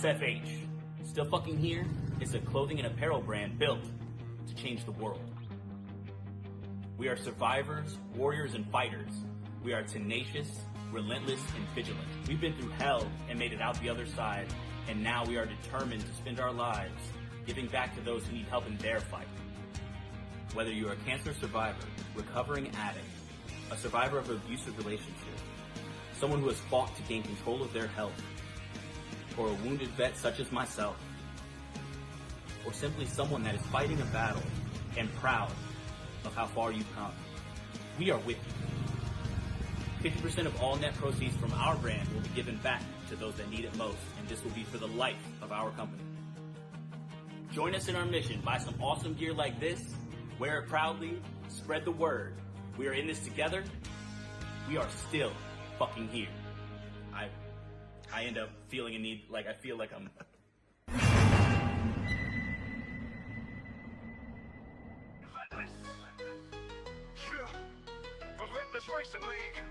SFH, Still Fucking Here, is a clothing and apparel brand built to change the world. We are survivors, warriors, and fighters. We are tenacious, relentless, and vigilant. We've been through hell and made it out the other side, and now we are determined to spend our lives giving back to those who need help in their fight. Whether you are a cancer survivor, recovering addict, a survivor of an abusive relationship, someone who has fought to gain control of their health, or a wounded vet such as myself, or simply someone that is fighting a battle and proud of how far you've come, we are with you. 50% of all net proceeds from our brand will be given back to those that need it most, and this will be for the life of our company. Join us in our mission. Buy some awesome gear like this, wear it proudly, spread the word. We are in this together. We are still fucking here. I end up feeling a need, like I feel like I'm... Relentless Racing League,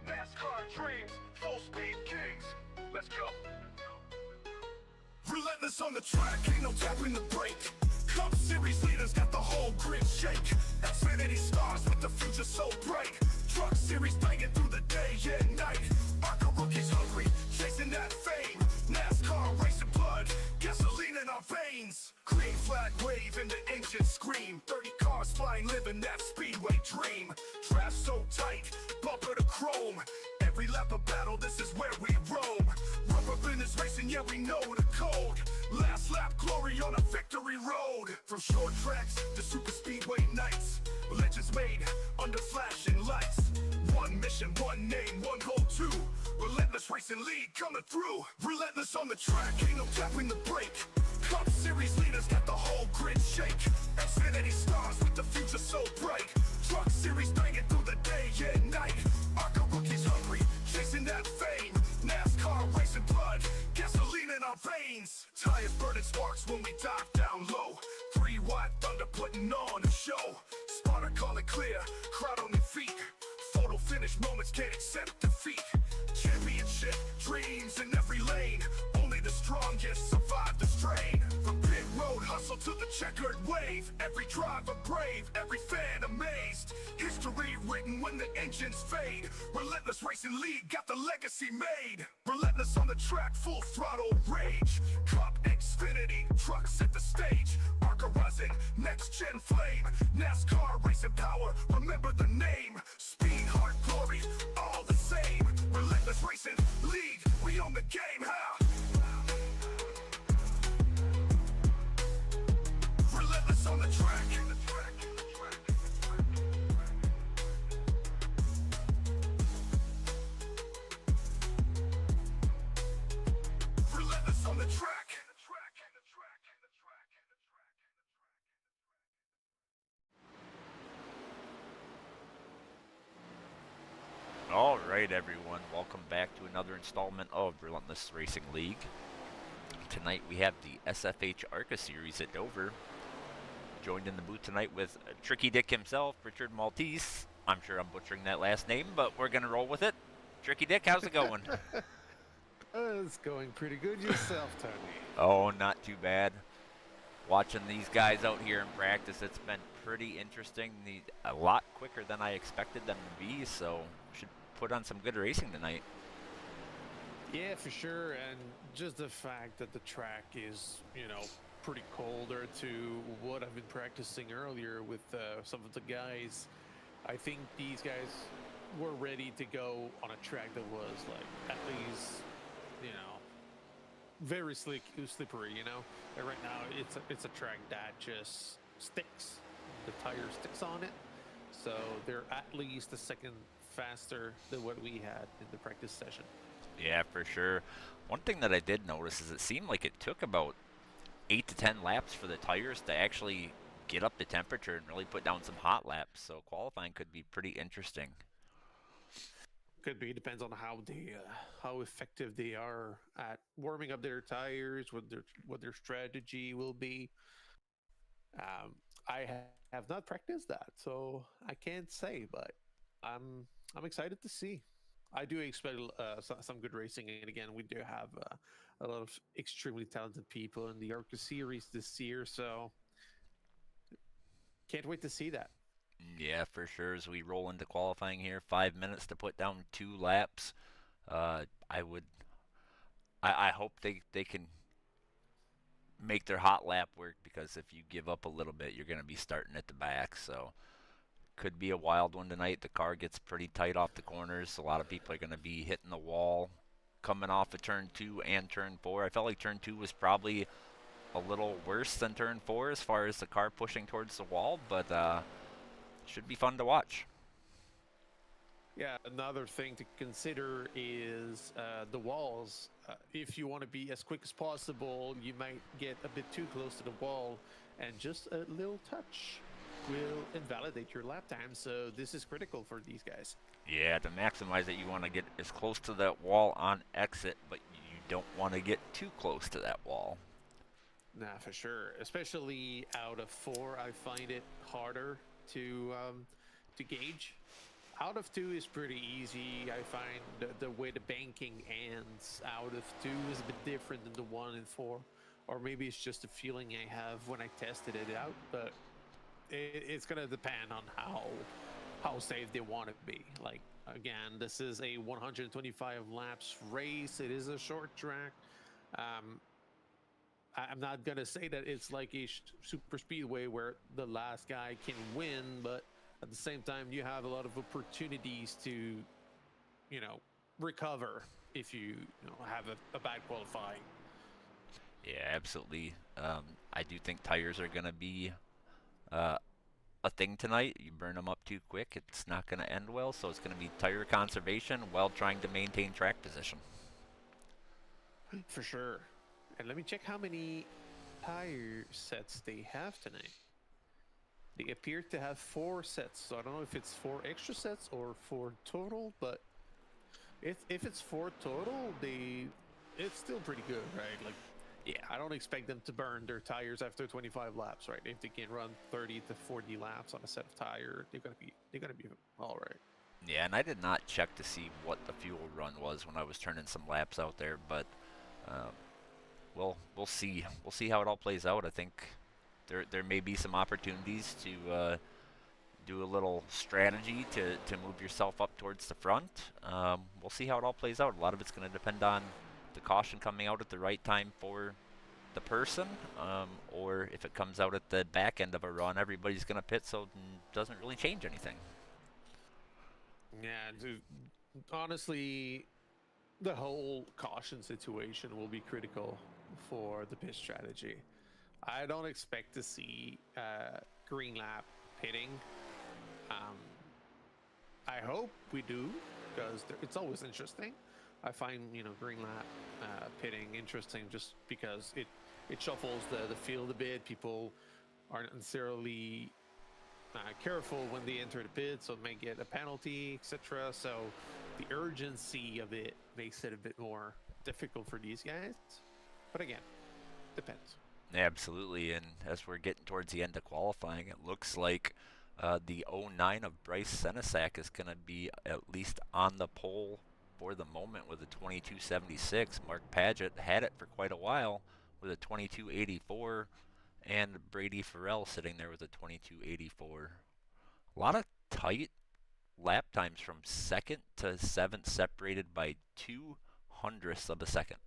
NASCAR dreams, full speed kings. Let's go. Relentless on the track, ain't no tapping the brake. Cup Series leaders got the whole grid shake. Xfinity stars with the future so bright. Truck Series banging through the day and night. ARCA rookies hungry, chasing that fame. NASCAR racing blood, gasoline in our veins. Green flag wave and the engine scream. 30 cars flying, living that speedway dream. Draft so tight, bumper to chrome. Every lap of battle, this is where we roam. Rubber business racing, yeah, we know the code. Last lap glory on a victory road. From short tracks to super speedway nights, legends made under flashing lights. One mission, one name, one goal too. Relentless Racing League coming through. Relentless on the track, ain't no tapping the brake. Cup Series leaders got the whole grid shake. Xfinity stars with the future so bright. Truck Series banging through the day and night. ARCA rookies hungry, chasing that fame. NASCAR racing blood, gasoline in our veins. Tires burning sparks when we dive down low. 3-watt thunder putting on a show. Spotter calling clear, crowd on their feet. Photo finish moments can't accept defeat. Championship dreams in every lane. Only the strongest survive the strain. From pit road hustle to the checkered wave. Every driver brave, every fan amazed. History written when the engines fade. Relentless Racing League got the legacy made. Relentless on the track, full throttle rage. Cup Xfinity, trucks set the stage. ARCA rising, next gen flame. NASCAR racing power, remember the name. Speed, heart, glory, all the same. Relentless Racing League, we own the game, how? Relentless on the track. Relentless on the track. All right, everyone, welcome back to another installment of Relentless Racing League. Tonight we have the SFH ARCA Series at Dover. Joined in the booth tonight with Tricky Dick himself, Richard Maltese. I'm sure I'm butchering that last name, but we're going to roll with it. Tricky Dick, how's it going? It's going pretty good yourself, Tony. Oh, not too bad. Watching these guys out here in practice, it's been pretty interesting. A lot quicker than I expected them to be, so should put on some good racing tonight. Yeah, for sure, and just the fact that the track is, you know, pretty colder to what I've been practicing earlier with some of the guys. I think these guys were ready to go on a track that was like at least, you know, very slippery, you know. And right now it's a track that just sticks. The tire sticks on it, so they're at least a second faster than what we had in the practice session. Yeah, for sure. One thing that I did notice is it seemed like it took about 8 to 10 laps for the tires to actually get up the temperature and really put down some hot laps, so qualifying could be pretty interesting. Could be, depends on how effective they are at warming up their tires, what their strategy will be. I have not practiced that, so I can't say, but I'm excited to see. I do expect some good racing, and again, we do have a lot of extremely talented people in the ARCA series this year. So can't wait to see that. Yeah, for sure. As we roll into qualifying here, 5 minutes to put down 2 laps. I would, I hope they can make their hot lap work, because if you give up a little bit, you're going to be starting at the back. So could be a wild one tonight. The car gets pretty tight off the corners. A lot of people are going to be hitting the wall coming off of turn 2 and turn 4. I felt like turn 2 was probably a little worse than turn 4 as far as the car pushing towards the wall, but should be fun to watch. Yeah, another thing to consider is the walls. If you want to be as quick as possible, you might get a bit too close to the wall, and just a little touch will invalidate your lap time. So this is critical for these guys. Yeah, to maximize it, you want to get as close to that wall on exit, but you don't want to get too close to that wall. Nah, for sure. Especially out of 4, I find it harder to gauge. Out of 2 is pretty easy. I find the way the banking ends out of 2 is a bit different than the 1 and 4. Or maybe it's just a feeling I have when I tested it out. But it's going to depend on how safe they want to be. Like, again, this is a 125 laps race. It is a short track. I'm not going to say that it's like a super speedway where the last guy can win, but at the same time, you have a lot of opportunities to, recover if you, have a bad qualifying. Yeah, absolutely. I do think tires are going to be a thing tonight. You burn them up too quick, it's not going to end well, so it's going to be tire conservation while trying to maintain track position. For sure. And let me check how many tire sets they have tonight. They appear to have 4 sets, so I don't know if it's 4 extra sets or 4 total, but if it's 4 total, it's still pretty good, right? Like, yeah, I don't expect them to burn their tires after 25 laps, right? If they can run 30 to 40 laps on a set of tire, they're gonna be all right. Yeah, and I did not check to see what the fuel run was when I was turning some laps out there, but we'll see. We'll see how it all plays out. I think there may be some opportunities to do a little strategy to move yourself up towards the front. We'll see how it all plays out. A lot of it's going to depend on the caution coming out at the right time for the person, or if it comes out at the back end of a run, everybody's going to pit, so it doesn't really change anything. Yeah, dude, honestly, the whole caution situation will be critical for the pit strategy. I don't expect to see green lap pitting. I hope we do, because it's always interesting. I find green lap pitting interesting just because it shuffles the field a bit. People aren't necessarily careful when they enter the pit, so it may get a penalty, etc. So the urgency of it makes it a bit more difficult for these guys. But again, depends. Absolutely, and as we're getting towards the end of qualifying, it looks like the 09 of Bryce Senesac is going to be at least on the pole for the moment with a 22.76. Mark Paget had it for quite a while with a 22.84, and Brady Farrell sitting there with a 22.84. A lot of tight lap times from 2nd to 7th, separated by 0.02 of a second.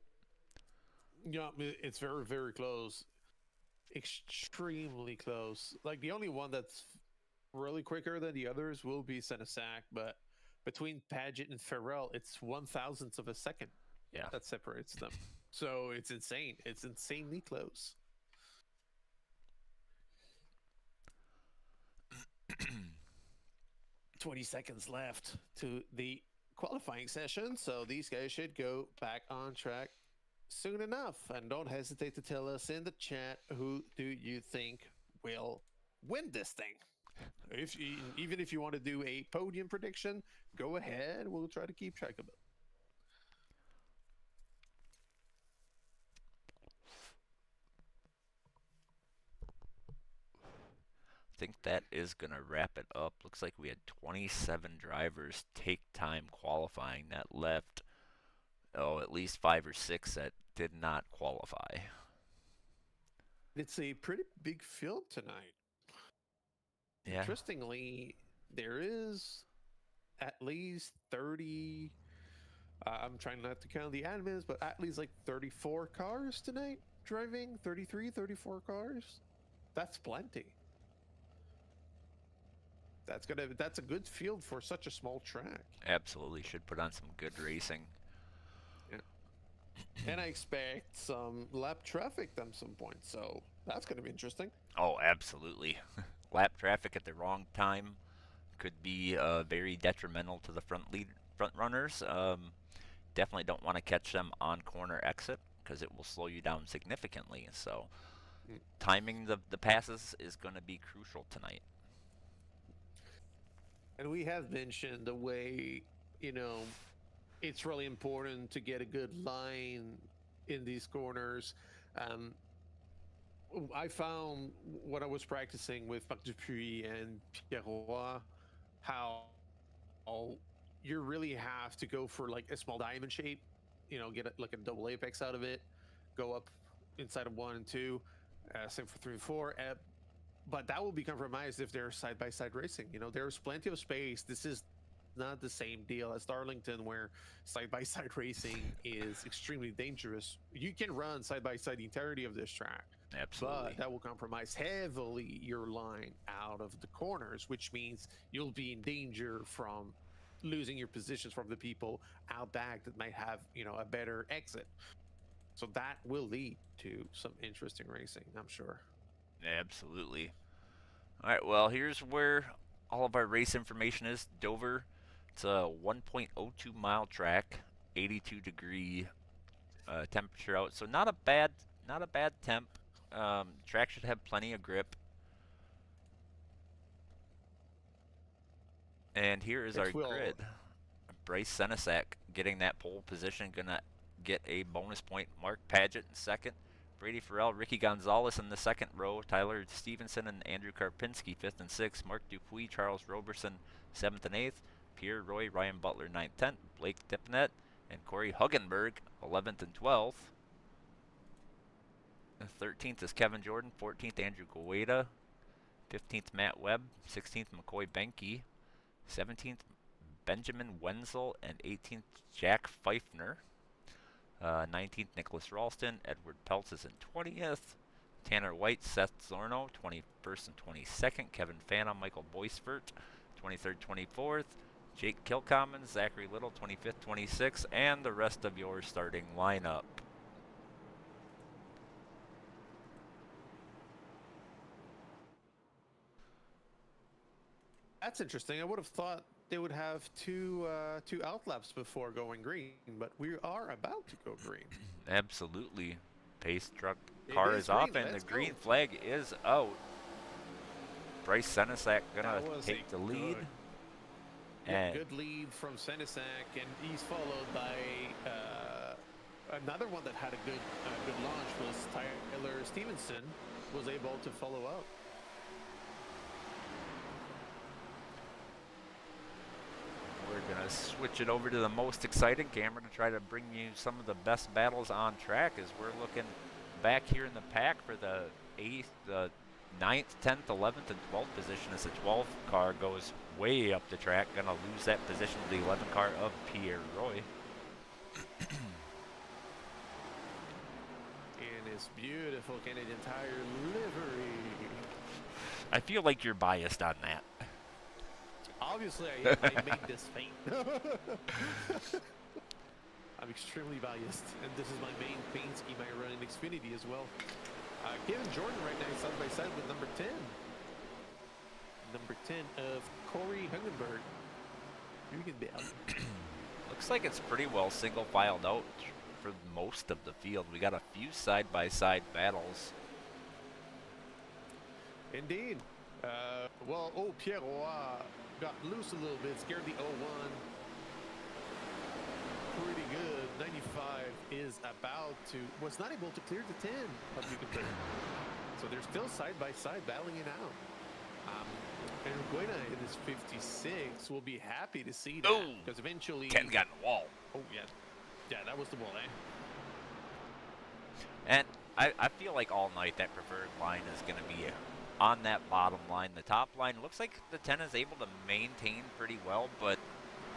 Yeah, it's very, very close. Extremely close. Like, the only one that's really quicker than the others will be Senesac, but between Paget and Farrell, it's 1,000th of a second. Yeah, that separates them. So it's insane. It's insanely close. "20 seconds left to the qualifying session, so these guys should go back on track soon enough. And don't hesitate to tell us in the chat, who do you think will win this thing? Even if you want to do a podium prediction, go ahead. We'll try to keep track of it. I think that is going to wrap it up. Looks like we had 27 drivers take time qualifying. That left, at least 5 or 6 that did not qualify. It's a pretty big field tonight. Yeah. Interestingly, there is at least 30. I'm trying not to count the admins, but at least like 34 cars tonight driving. 33, 34 cars. That's plenty. That's a good field for such a small track. Absolutely. Should put on some good racing. Yeah. And I expect some lap traffic at some point, so that's going to be interesting. Oh, absolutely. Lap traffic at the wrong time could be very detrimental to the front runners. Definitely don't want to catch them on corner exit because it will slow you down significantly. So timing the passes is going to be crucial tonight. And we have mentioned the way, it's really important to get a good line in these corners. I found when I was practicing with Marc Dupuis and Pierre Roy, how you really have to go for like a small diamond shape, get like a double apex out of it, go up inside of 1 and 2, same for 3 and 4. But that will be compromised if they're side-by-side racing. There's plenty of space. This is not the same deal as Darlington, where side-by-side racing is extremely dangerous. You can run side-by-side the entirety of this track. Absolutely. But that will compromise heavily your line out of the corners, which means you'll be in danger from losing your positions from the people out back that might have, a better exit. So that will lead to some interesting racing, I'm sure. Absolutely. All right, well, here's where all of our race information is. Dover, it's a 1.02 mile track, 82 degree temperature out, so not a bad temp. Track should have plenty of grip. And here is our grid. Bryce Senesac getting that pole position, gonna get a bonus point. Mark Paget in second. Brady Farrell, Ricky Gonzalez in the second row, Tyler Stevenson and Andrew Karpinski 5th and 6th, Mark Dupuis, Charles Roberson 7th and 8th, Pierre Roy, Ryan Butler 9th, 10th, Blake Dipnet, and Corey Huggenberg 11th and 12th. The 13th is Kevin Jordan, 14th Andrew Gueda, 15th Matt Webb, 16th McCoy Benke, 17th Benjamin Wenzel, and 18th Jack Pfeifner. 19th Nicholas Ralston, Edward Peltz is in 20th, Tanner White, Seth Zorno 21st and 22nd, Kevin Phantom, Michael Boisfert 23rd, 24th, Jake Kilcommon, Zachary Little 25th, 26th, and the rest of your starting lineup. That's interesting. I would have thought they would have two outlaps before going green, but we are about to go green. Absolutely. Pace truck car is off, and the green flag is out. Bryce Senesac gonna take the lead. And good lead from Senesac, and he's followed by another one that had a good launch was Tyler Stevenson, was able to follow up. We're going to switch it over to the most exciting camera to try to bring you some of the best battles on track as we're looking back here in the pack for the 9th, 10th, 11th, and 12th position as the 12th car goes way up the track. Going to lose that position to the 11th car of Pierre Roy. And his beautiful Canadian Tire livery. I feel like you're biased on that. Obviously, I made this paint. I'm extremely biased, and this is my main paint scheme I run in Xfinity as well. Kevin Jordan right now is side by side with number 10. Number 10 of Corey Hungenberg. You can be out. Looks like it's pretty well single filed out for most of the field. We got a few side-by-side battles. Indeed. Pierre Roy got loose a little bit, scared the 01. Pretty good. 95 is was not able to clear the 10 of Newton. So they're still side by side battling it out. And Guena in his 56 will be happy to see that because eventually 10 got in the wall. Oh yeah, that was the wall, And I feel like all night that preferred line is going to be on that bottom line. The top line looks like the 10 is able to maintain pretty well, but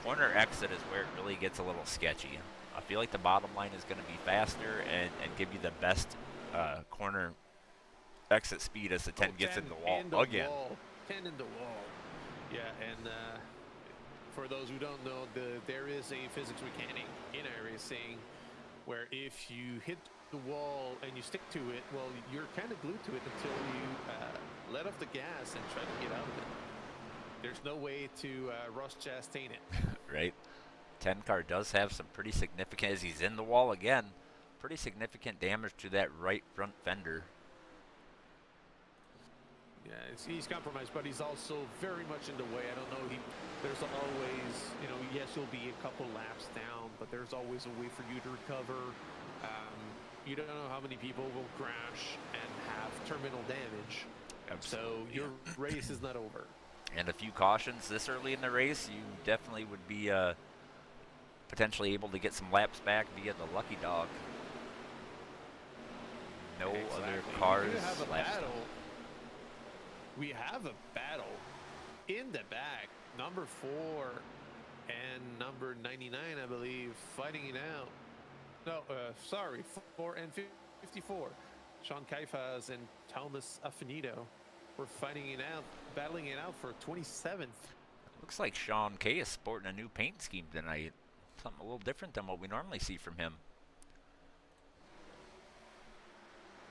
corner exit is where it really gets a little sketchy. I feel like the bottom line is going to be faster and give you the best corner exit speed as the 10 gets in the wall again. 10 in the wall. Yeah, and for those who don't know, there is a physics mechanic in iRacing where if you hit the wall and you stick to it, well, you're kind of glued to it until you let off the gas and try to get out of it. There's no way to Ross Chastain it. Right. 10 car does have some pretty significant, as he's in the wall again, pretty significant damage to that right front fender. Yeah, he's compromised, but he's also very much in the way. I don't know. There's always, you know, yes, you'll be a couple laps down, but there's always a way for you to recover. You don't know how many people will crash and have terminal damage. Absolutely. So your race is not over. And a few cautions this early in the race, you definitely would be potentially able to get some laps back via the lucky dog. No other cars. We have a battle in the back. Number 4 and number 99, I believe, fighting it out. No, sorry, 4 and 54. Sean Kaifas and Thomas Affinito were fighting it out, battling it out for 27th. Looks like Sean K is sporting a new paint scheme tonight. Something a little different than what we normally see from him.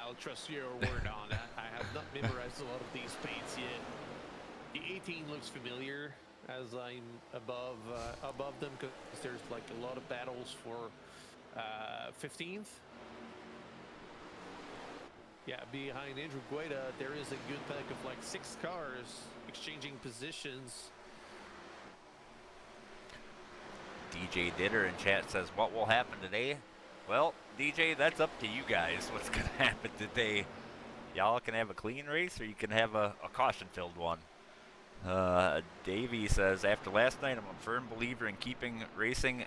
I'll trust your word on that. I have not memorized a lot of these paints yet. The 18 looks familiar as I'm above them, because there's like a lot of battles for 15th. Yeah, behind Andrew Guida, there is a good pack of like 6 cars exchanging positions. DJ Ditter in chat says, what will happen today? Well, DJ, that's up to you guys. What's going to happen today? Y'all can have a clean race, or you can have a caution-filled one. Davey says, after last night, I'm a firm believer in keeping racing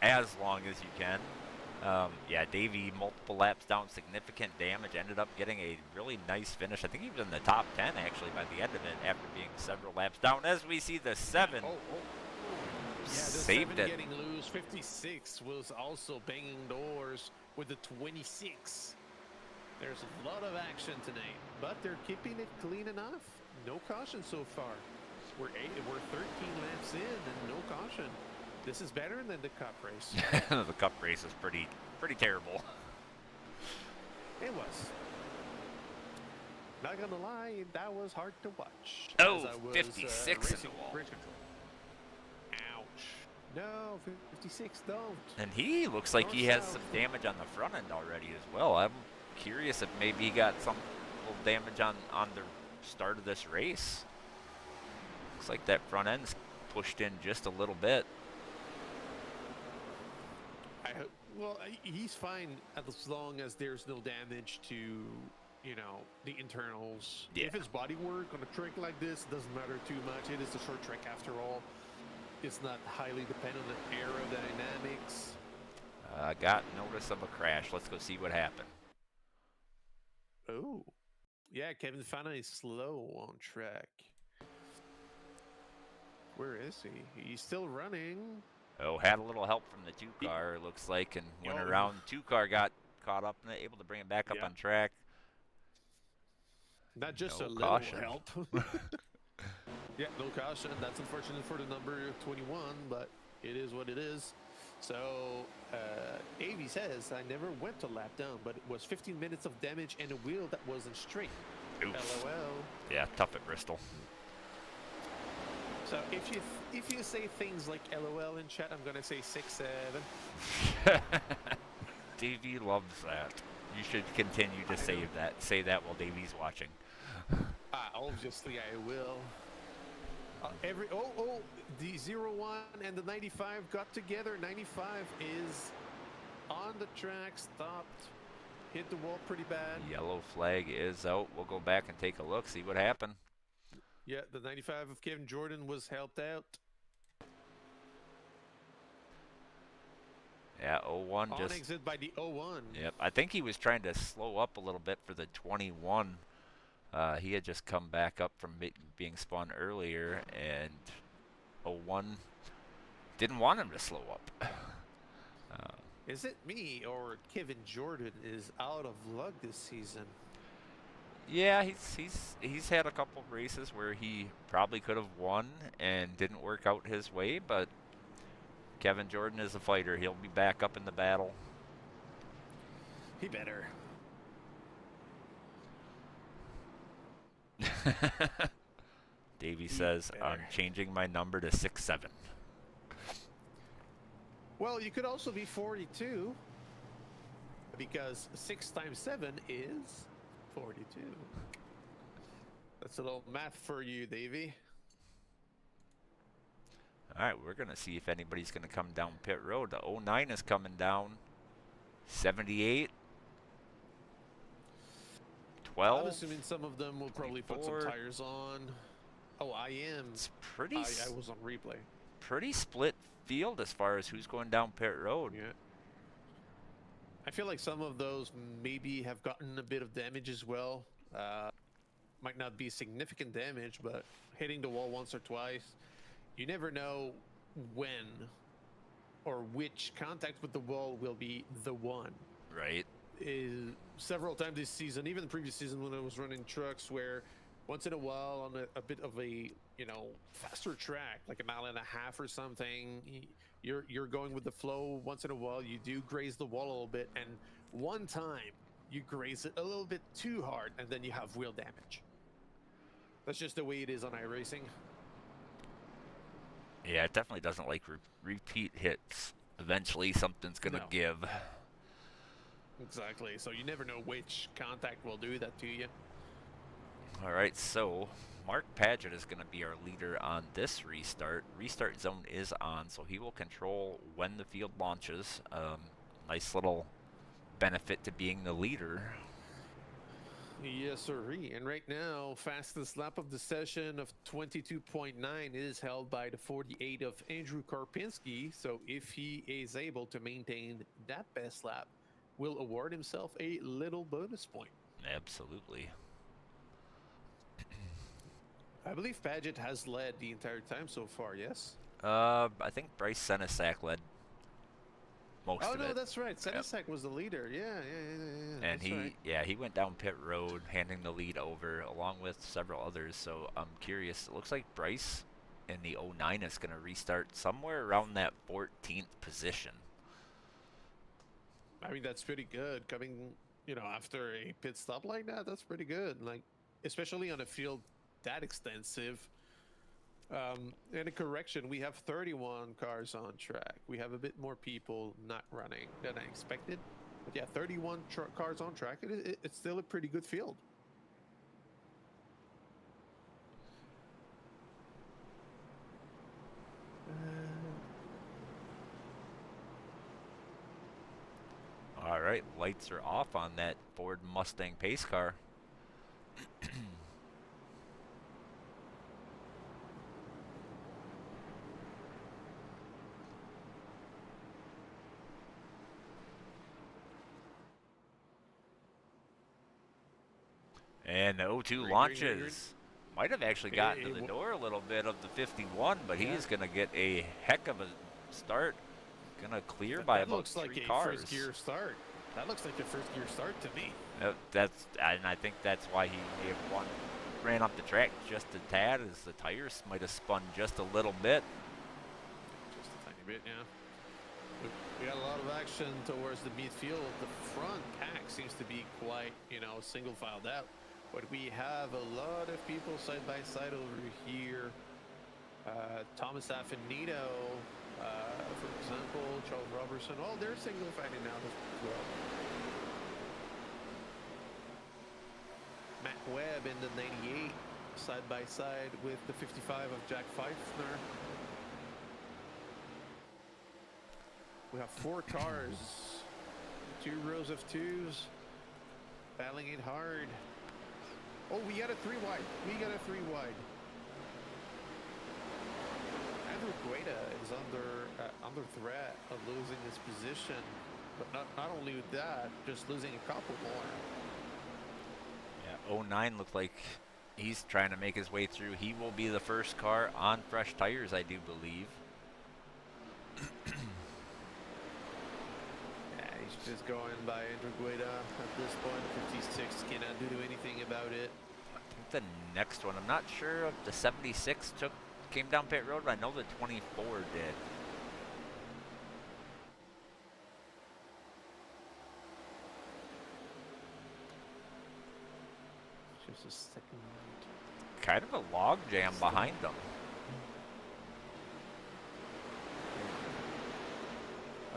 as long as you can. Yeah, Davey, multiple laps down, significant damage, ended up getting a really nice finish. I think he was in the top 10, actually, by the end of it, after being several laps down. As we see the 7. Yeah, the saved 7 it. getting loose. 56 was also banging doors with the 26. There's a lot of action tonight, but they're keeping it clean enough. No caution so far. We're 13 laps in and no caution. This is better than the Cup race. The Cup race is pretty terrible. It was. Not gonna lie, that was hard to watch. Oh, as I was, 56 in racing the wall. race control. Ouch. No, 56 don't. And he looks like he has some damage on the front end already as well. I'm curious if maybe he got some little damage on the start of this race. Looks like that front end's pushed in just a little bit. Well, he's fine as long as there's no damage to, you know, the internals. Yeah. If it's body work on a track like this, it doesn't matter too much. It is a short track after all. It's not highly dependent on aerodynamics. Got notice of a crash. Let's go see what happened. Oh, yeah, Kevin Fana is slow on track. Where is he? He's still running. Oh, had a little help from the 2 car, it looks like, and went around. 2 car got caught up and able to bring it back up on track. Not just No a caution. little help. Yeah, no caution. That's unfortunate for the number 21, but it is what it is. So, Avi says, I never went to lap down, but it was 15 minutes of damage and a wheel that wasn't straight. Oops. LOL. Yeah, tough at Bristol. So if you say things like LOL in chat, I'm gonna say 6-7. Davey loves that. You should continue to say that while Davey's watching. Obviously I will. The 01 and the 95 got together. 95 is on the track, stopped, hit the wall pretty bad. Yellow flag is out. We'll go back and take a look, see what happened. Yeah, the 95 of Kevin Jordan was helped out. Yeah, 01 On just... exit by the 01. Yep, I think he was trying to slow up a little bit for the 21. He had just come back up from being spun earlier, and 01 didn't want him to slow up. Is it me or Kevin Jordan is out of luck this season? Yeah, he's had a couple races where he probably could have won and didn't work out his way, but Kevin Jordan is a fighter. He'll be back up in the battle. He better. Davey says, I'm changing my number to 6'7". Well, you could also be 42, because 6 times 7 is 42. That's a little math for you, Davey. All right, we're going to see if anybody's going to come down pit road. The 09 is coming down. 78. 12. I'm assuming some of them will probably 24. put some tires on. Oh, I am. It's pretty. I was on replay. Pretty split field as far as who's going down pit road. Yeah. I feel like some of those maybe have gotten a bit of damage as well. Might not be significant damage, but hitting the wall once or twice. You never know when or which contact with the wall will be the one. Right. Several times this season, even the previous season when I was running trucks, where once in a while on a bit of a faster track, like a mile and a half or something, you're going with the flow. Once in a while you do graze the wall a little bit, and one time you graze it a little bit too hard, and then you have wheel damage. That's just the way it is on iRacing. Yeah, it definitely doesn't like repeat hits. Eventually something's gonna give. Exactly. So you never know which contact will do that to you. All right, so Mark Paget is going to be our leader on this restart. Restart zone is on, so he will control when the field launches. Nice little benefit to being the leader. Yes, sir. And right now, fastest lap of the session of 22.9 is held by the 48 of Andrew Karpinski. So if he is able to maintain that best lap, will award himself a little bonus point. Absolutely. I believe Paget has led the entire time so far, yes? I think Bryce Senesac led most of it. Oh, no, that's right. Senesac was the leader. Yeah. And that's he went down pit road, handing the lead over, along with several others. So I'm curious. It looks like Bryce in the 09 is going to restart somewhere around that 14th position. I mean, that's pretty good. Coming, after a pit stop like that, that's pretty good. Like, especially on a field that extensive. And a correction, we have 31 cars on track. We have a bit more people not running than I expected. But yeah, 31 cars on track. It's still a pretty good field. All right, lights are off on that Ford Mustang pace car. And the 02 launches. Might have actually gotten to the door a little bit of the 51, but he's going to get a heck of a start. Going to clear by about 3 cars. That looks like a first gear start. That looks like a first gear start to me. And I think that's why he may have ran up the track just a tad, as the tires might have spun just a little bit. Just a tiny bit, yeah. We got a lot of action towards the midfield. The front pack seems to be quite, single filed out. But we have a lot of people side by side over here. Thomas Affinito, for example, Charles Robertson. Oh, they're single filing out as well. Matt Webb in the 98, side by side with the 55 of Jack Pfeiffer. We have 4 cars, 2 rows of 2s, battling it hard. Oh, we got a 3 wide. We got a 3 wide. Andrew Gueda is under threat of losing his position, but not only with that, just losing a couple more. Yeah, 09 looked like he's trying to make his way through. He will be the first car on fresh tires, I do believe. Yeah, he's just going by Andrew Gueda at this point. 56 cannot do anything about it. I think the next one, I'm not sure if the 76 came down pit road, but I know the 24 did. Just a second. Kind of a log jam behind them.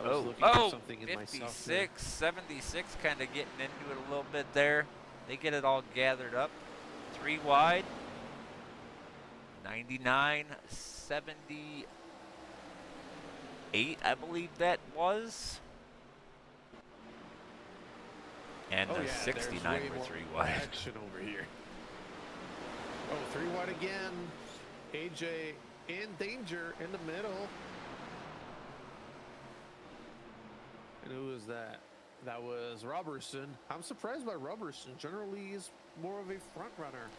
I was looking for something in my 56, 76 kind of getting into it a little bit there. They get it all gathered up. 3 wide. 99, 78, I believe that was. And the 69 were 3 wide. Action over here. Oh, 3 wide again. AJ in danger in the middle. And who was that? That was Robertson. I'm surprised by Robertson. Generally, he's more of a front runner.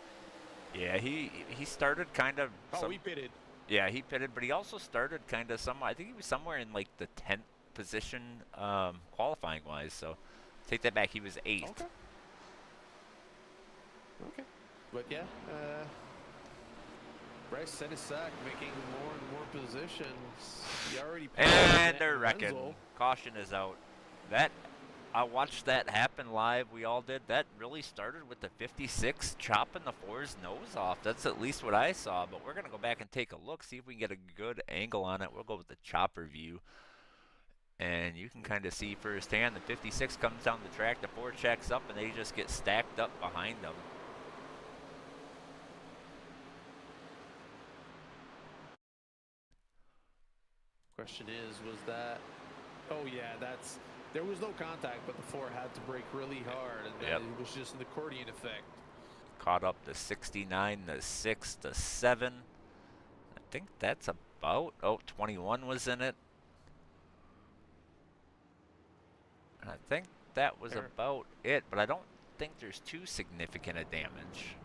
Yeah, he started kind of. Oh, he pitted. Yeah, he pitted, but he also started kind of I think he was somewhere in like the 10th position qualifying wise. So take that back. He was 8th. Okay. Okay. But yeah, Bryce Senesac making more and more positions. He already. And they're wrecking. Caution is out. I watched that happen live. We all did. That really started with the 56 chopping the 4's nose off. That's at least what I saw. But we're going to go back and take a look, see if we can get a good angle on it. We'll go with the chopper view. And you can kind of see firsthand the 56 comes down the track. The 4 checks up, and they just get stacked up behind them. Question is, was that? Oh yeah, there was no contact, but the 4 had to brake really hard, and then it was just an accordion effect. Caught up the 69, the 6, the 7. I think that's about. Oh, 21 was in it. And I think that was about it, but I don't think there's too significant a damage.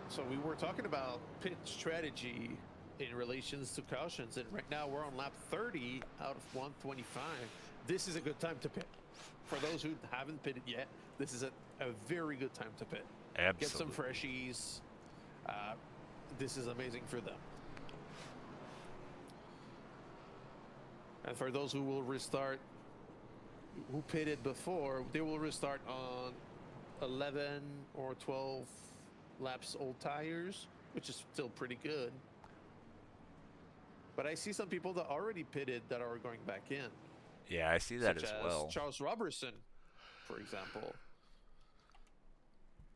So we were talking about pit strategy in relations to cautions, and right now we're on lap 30 out of 125. This is a good time to pit. For those who haven't pitted yet, this is a very good time to pit. Absolutely. Get some freshies. This is amazing for them. And for those who will restart, who pitted before, they will restart on 11 or 12 laps old tires, which is still pretty good. But I see some people that already pitted that are going back in. Yeah, I see that Such as well. Charles Robertson, for example.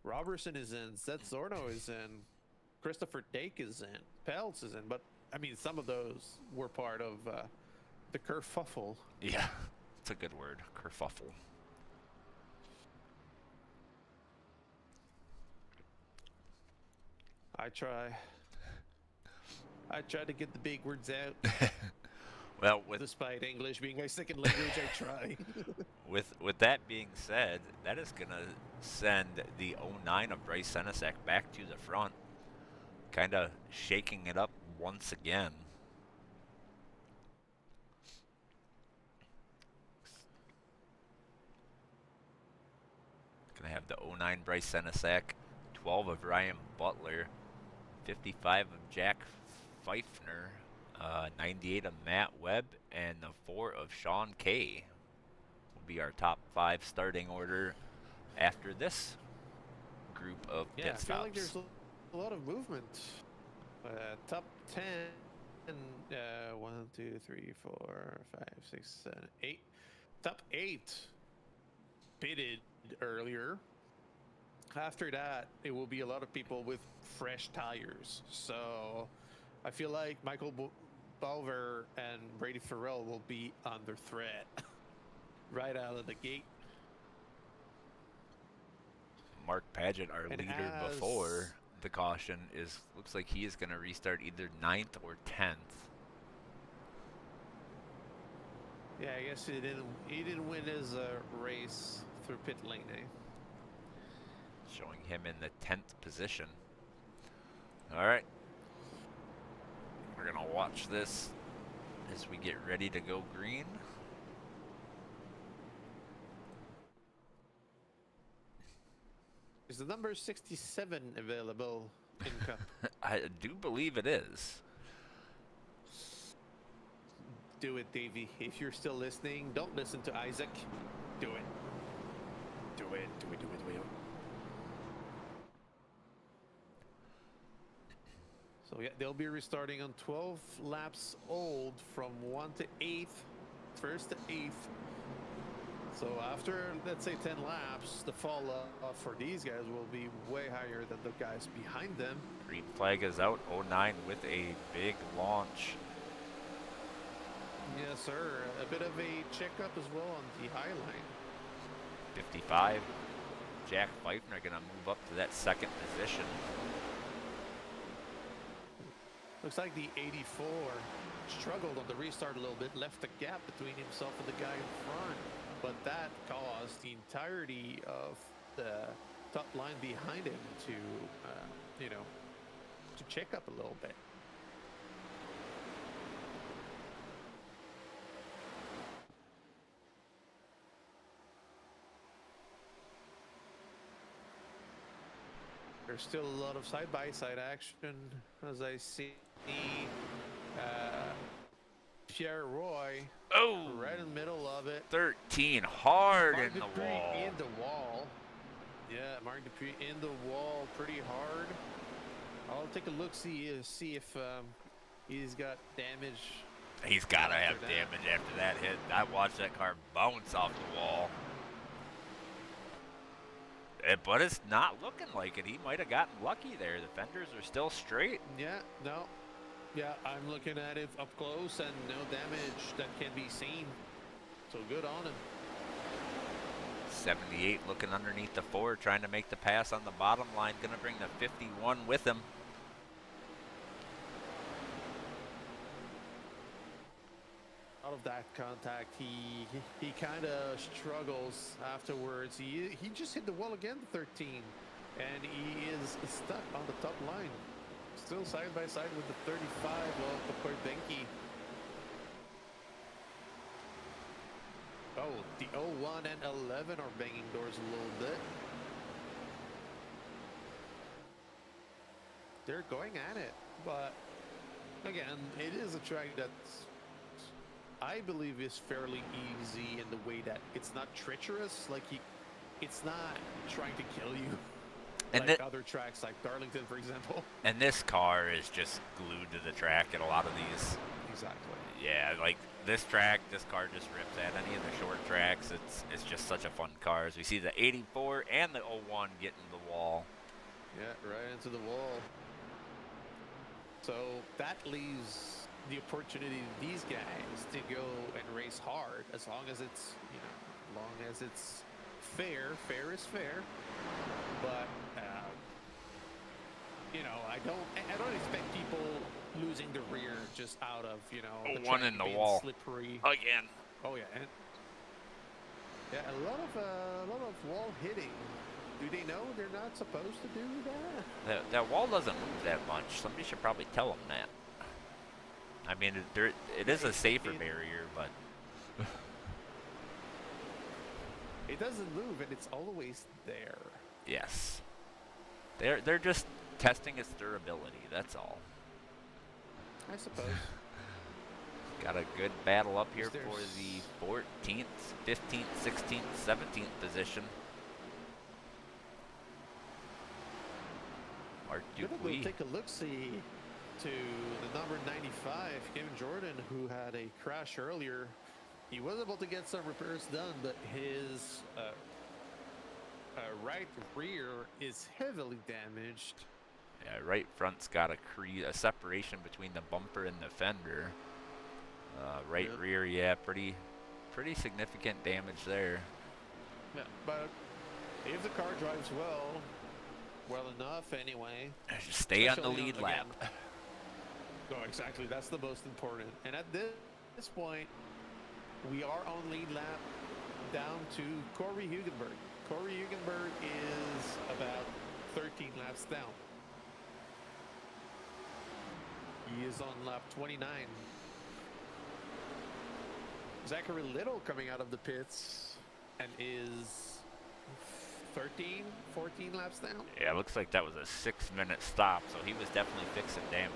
Robertson is in. Zed Zorno is in. Christopher Dake is in. Peltz is in. But, I mean, some of those were part of the kerfuffle. Yeah, it's a good word, kerfuffle. I try to get the big words out. Well, despite English being my second language, I try. with that being said, that is gonna send the 09 of Bryce Senesac back to the front, kind of shaking it up once again. Gonna have the 09 Bryce Senesac, 12 of Ryan Butler, 55 of Jack Pfeiffer, 98 of Matt Webb, and the 4 of Sean Kay will be our top 5 starting order after this group of pit stops. I feel like there's a lot of movement. Top 10, 1, 2, 3, 4, 5, 6, 7, 8. Top 8 pitted earlier. After that, it will be a lot of people with fresh tires. So I feel like Michael Bauer and Brady Farrell will be under threat right out of the gate. Mark Paget, our leader before the caution is, looks like he is going to restart either 9th or 10th. Yeah, I guess he didn't win his race through pit lane, eh? Showing him in the 10th position. All right. We're going to watch this as we get ready to go green. Is the number 67 available in Cup? I do believe it is. Do it, Davey. If you're still listening, don't listen to Isaac. Do it. Do it. Do it. Do it. Do it. So yeah, they'll be restarting on 12 laps old from 1 to 8th, 1st to 8th. So after, let's say, 10 laps, the fall off for these guys will be way higher than the guys behind them. Green flag is out. 09 with a big launch. Yes, sir. A bit of a checkup as well on the high line. 55. Jack Pfeiffer going to move up to that 2nd position. Looks like the 84 struggled on the restart a little bit, left a gap between himself and the guy in front. But that caused the entirety of the top line behind him to, you know, to check up a little bit. There's still a lot of side-by-side action, as I see Pierre Roy right in the middle of it. 13 hard Mark in the Dupree wall. in the wall. Yeah, Mark Dupree in the wall pretty hard. I'll take a look, see if he's got damage. He's got to have after that. damage after that hit. I watched that car bounce off the wall. But it's not looking like it. He might have gotten lucky there. The fenders are still straight. Yeah, no. Yeah, I'm looking at it up close and no damage that can be seen. So good on him. 78 looking underneath the 4, trying to make the pass on the bottom line. Going to bring the 51 with him. Out of that contact, he kind of struggles afterwards. He just hit the wall again, the 13, and he is stuck on the top line. Still side by side with the 35 of the Kordenki. Oh, the 01 and 11 are banging doors a little bit. They're going at it, but again, it is a track that's, I believe, is fairly easy in the way that it's not treacherous. Like it's not trying to kill you. And like other tracks like Darlington, for example. And this car is just glued to the track at a lot of these. Exactly. Yeah, like this track, this car just rips at any of the short tracks. It's just such a fun car. As we see the 84 and the 01 getting the wall. Yeah, right into the wall. So that leaves the opportunity to these guys to go and race hard, as long as it's, you know, long as it's fair. Fair is fair. But you know, I don't expect people losing the rear just out of, you know, the One track in the being wall slippery again. Oh yeah, and yeah, a lot of wall hitting. Do they know they're not supposed to do that? That wall doesn't move that much. Somebody should probably tell them that. I mean, it is a safer barrier, but it doesn't move, and it's always there. yes, they're just testing its durability. That's all. I suppose. Got a good battle up here for the 14th, 15th, 16th, 17th position. Mark Dupuis. We'll take a look-see to the number 95, Kevin Jordan, who had a crash earlier. He was able to get some repairs done, but his right rear is heavily damaged. Yeah, right front's got a separation between the bumper and the fender. Right rear, yeah, pretty significant damage there. Yeah, but if the car drives well, well enough anyway. Just stay on the Especially lead lap. again. No, exactly. That's the most important. And at this point, we are on lead lap down to Corey Hugenberg. Corey Hugenberg is about 13 laps down. He is on lap 29. Zachary Little coming out of the pits and is 13, 14 laps down. Yeah, it looks like that was a 6-minute stop, so he was definitely fixing damage.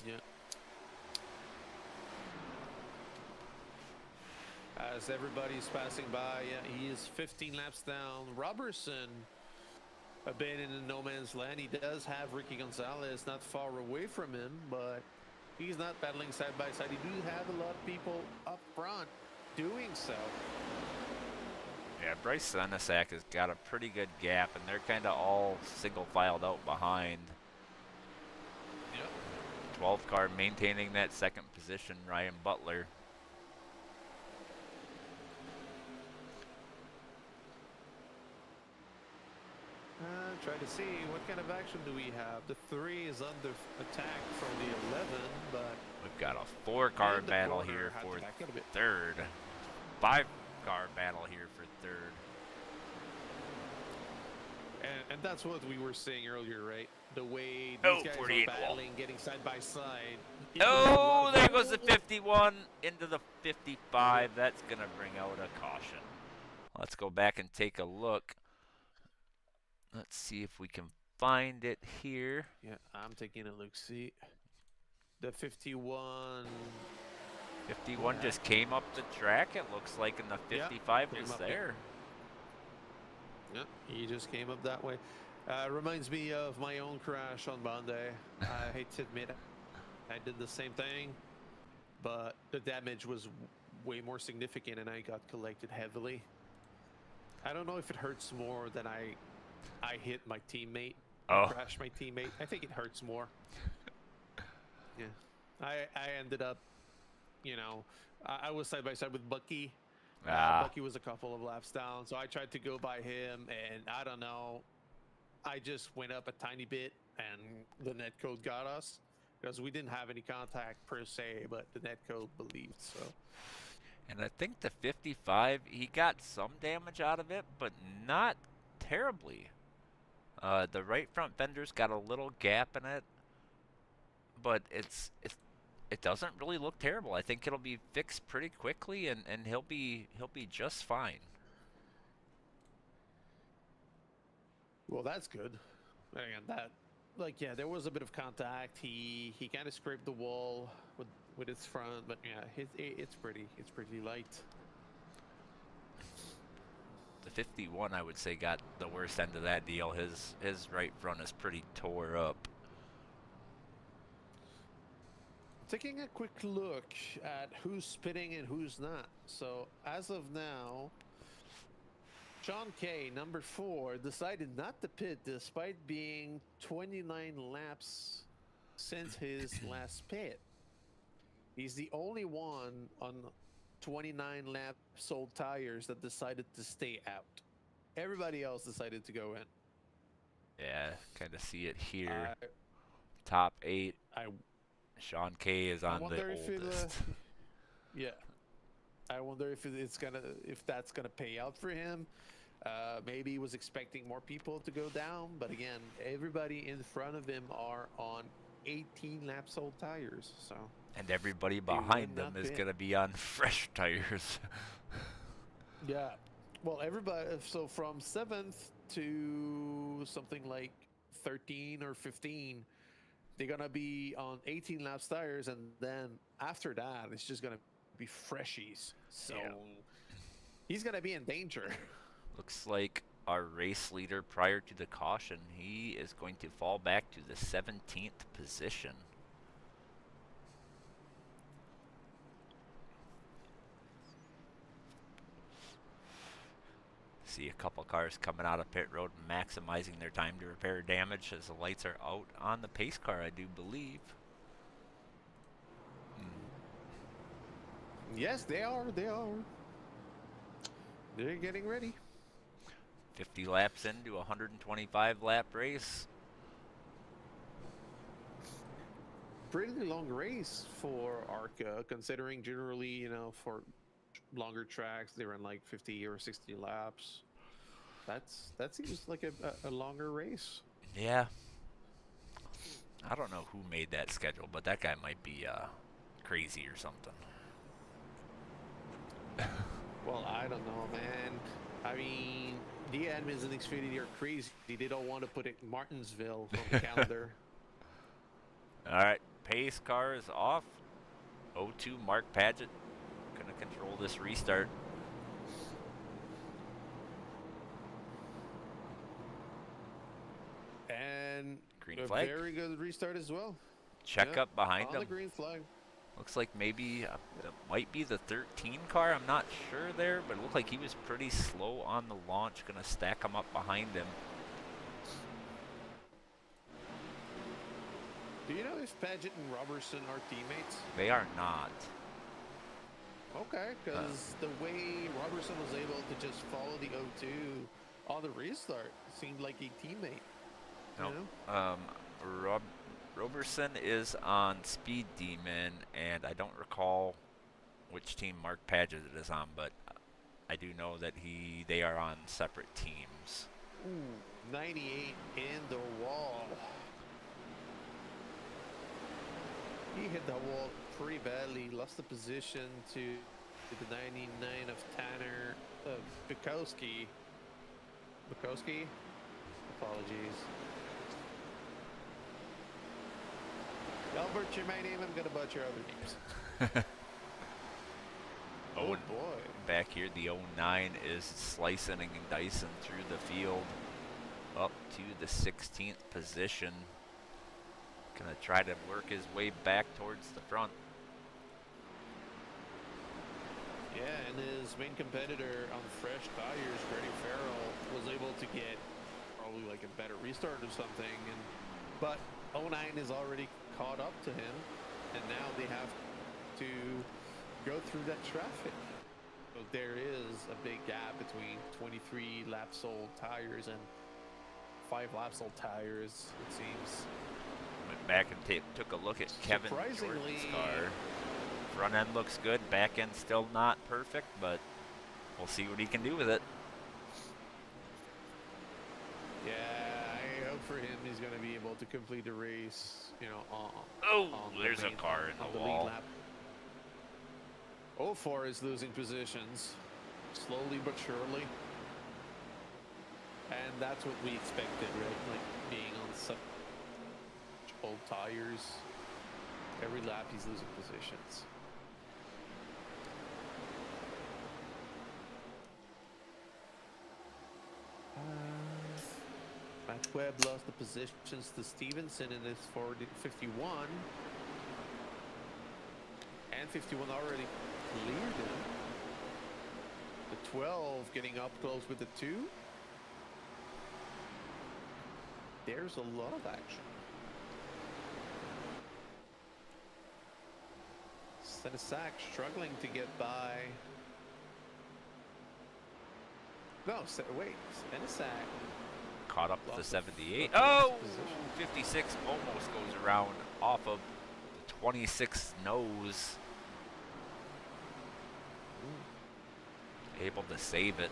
Yeah. As everybody's passing by, yeah, he is 15 laps down. Robertson abandoning no man's land. He does have Ricky Gonzalez not far away from him, but he's not battling side by side. He do have a lot of people up front doing so. Yeah, Bryce Senesac has got a pretty good gap, and they're kind of all single filed out behind. Yep. 12 car maintaining that second position, Ryan Butler. Try to see what kind of action do we have. The 3 is under attack from the 11, but We've got a 4-car in the battle corner, here had to for back it a bit. third. 5-car battle here for third. And that's what we were saying earlier, right? The way Oh, these guys 48 are wall. battling, getting side by side. It was a Oh, lot of there fun. goes the 51 into the 55. That's going to bring out a caution. Let's go back and take a look. Let's see if we can find it here. Yeah, I'm taking a look. See, the 51. 51 Yeah. just came up the track, it looks like, and the Yeah, 55 came was up there. Yeah, he just came up that way. Reminds me of my own crash on Monday. I hate to admit it. I did the same thing, but the damage was way more significant and I got collected heavily. I don't know if it hurts more than I hit my teammate. Oh. Crashed my teammate. I think it hurts more. Yeah. I ended up, you know, I was side by side with Bucky. Bucky was a couple of laps down, so I tried to go by him, and I don't know. I just went up a tiny bit, and the net code got us because we didn't have any contact per se, but the net code believed so. And I think the 55, he got some damage out of it, but not terribly. The right front fender's got a little gap in it, but it doesn't really look terrible. I think it'll be fixed pretty quickly, and he'll be just fine. Well, that's good. Again, that, like, yeah, there was a bit of contact. He kind of scraped the wall with his front, but yeah, it's pretty light. The 51, I would say, got the worst end of that deal. His right front is pretty tore up. Taking a quick look at who's spitting and who's not. So as of now, Sean Kay, number 4, decided not to pit despite being 29 laps since his last pit. He's the only one on 29 lap sold tires that decided to stay out. Everybody else decided to go in. Yeah, kind of see it here. Top 8. Sean Kay is on the oldest. Yeah, I wonder if that's gonna pay out for him. Maybe he was expecting more people to go down, but again, everybody in front of him are on 18 lap sold tires. So. And everybody behind them is going to be on fresh tires. Yeah. Well, everybody, so from 7th to something like 13 or 15, they're going to be on 18 laps tires. And then after that, it's just going to be freshies. So he's going to be in danger. Looks like our race leader prior to the caution, he is going to fall back to the 17th position. See a couple cars coming out of pit road, maximizing their time to repair damage as the lights are out on the pace car, I do believe. Yes, they are. They're getting ready. 50 laps into a 125 lap race. Pretty long race for ARCA, considering generally, you know, for longer tracks they run like 50 or 60 laps. That seems like a longer race. Yeah. I don't know who made that schedule, but that guy might be crazy or something. Well, I don't know, man. I mean, the admins in Xfinity are crazy. They don't want to put it in Martinsville on the calendar. All right, pace car is off. 02 Mark Paget gonna control this restart. And Green a flag. very good restart as well. Check up behind on him. the green flag. Looks like maybe that might be the 13 car. I'm not sure there, but it looked like he was pretty slow on the launch. Gonna stack him up behind him. Do you know if Paget and Robertson are teammates? They are not. Okay, because the way Robertson was able to just follow the 02 on the restart seemed like a teammate. No. You know? Robertson is on Speed Demon, and I don't recall which team Mark Paget is on, but I do know that they are on separate teams. Ooh, 98 in the wall. He hit the wall pretty badly, lost the position to the 99 of Tanner Bukowski. Bukowski? Apologies. Albert, you're my name. I'm going to butcher other names. Oh boy. Back here, the 09 is slicing and dicing through the field up to the 16th position. Gonna try to work his way back towards the front. Yeah, and his main competitor on fresh tires, Grady Farrell, was able to get probably like a better restart or something. But 09 is already caught up to him, and now they have to go through that traffic. So there is a big gap between 23 laps old tires and 5 laps old tires, it seems. Went back and took a look at Kevin Jordan's car. Front end looks good, back end still not perfect, but we'll see what he can do with it. Yeah, I hope for him he's going to be able to complete the race, you know, on there's a car in the wall. lead lap. 04 is losing positions, slowly but surely. And that's what we expected, right? Like being on such old tires. Every lap he's losing positions. Matt Webb lost the positions to Stevenson in his 51. And 51 already cleared him. The 12 getting up close with the 2. There's a lot of action. Senesac struggling to get by. No, wait, Senesac caught up to the 78. Oh! 56 almost goes around off of the 26 nose. Able to save it.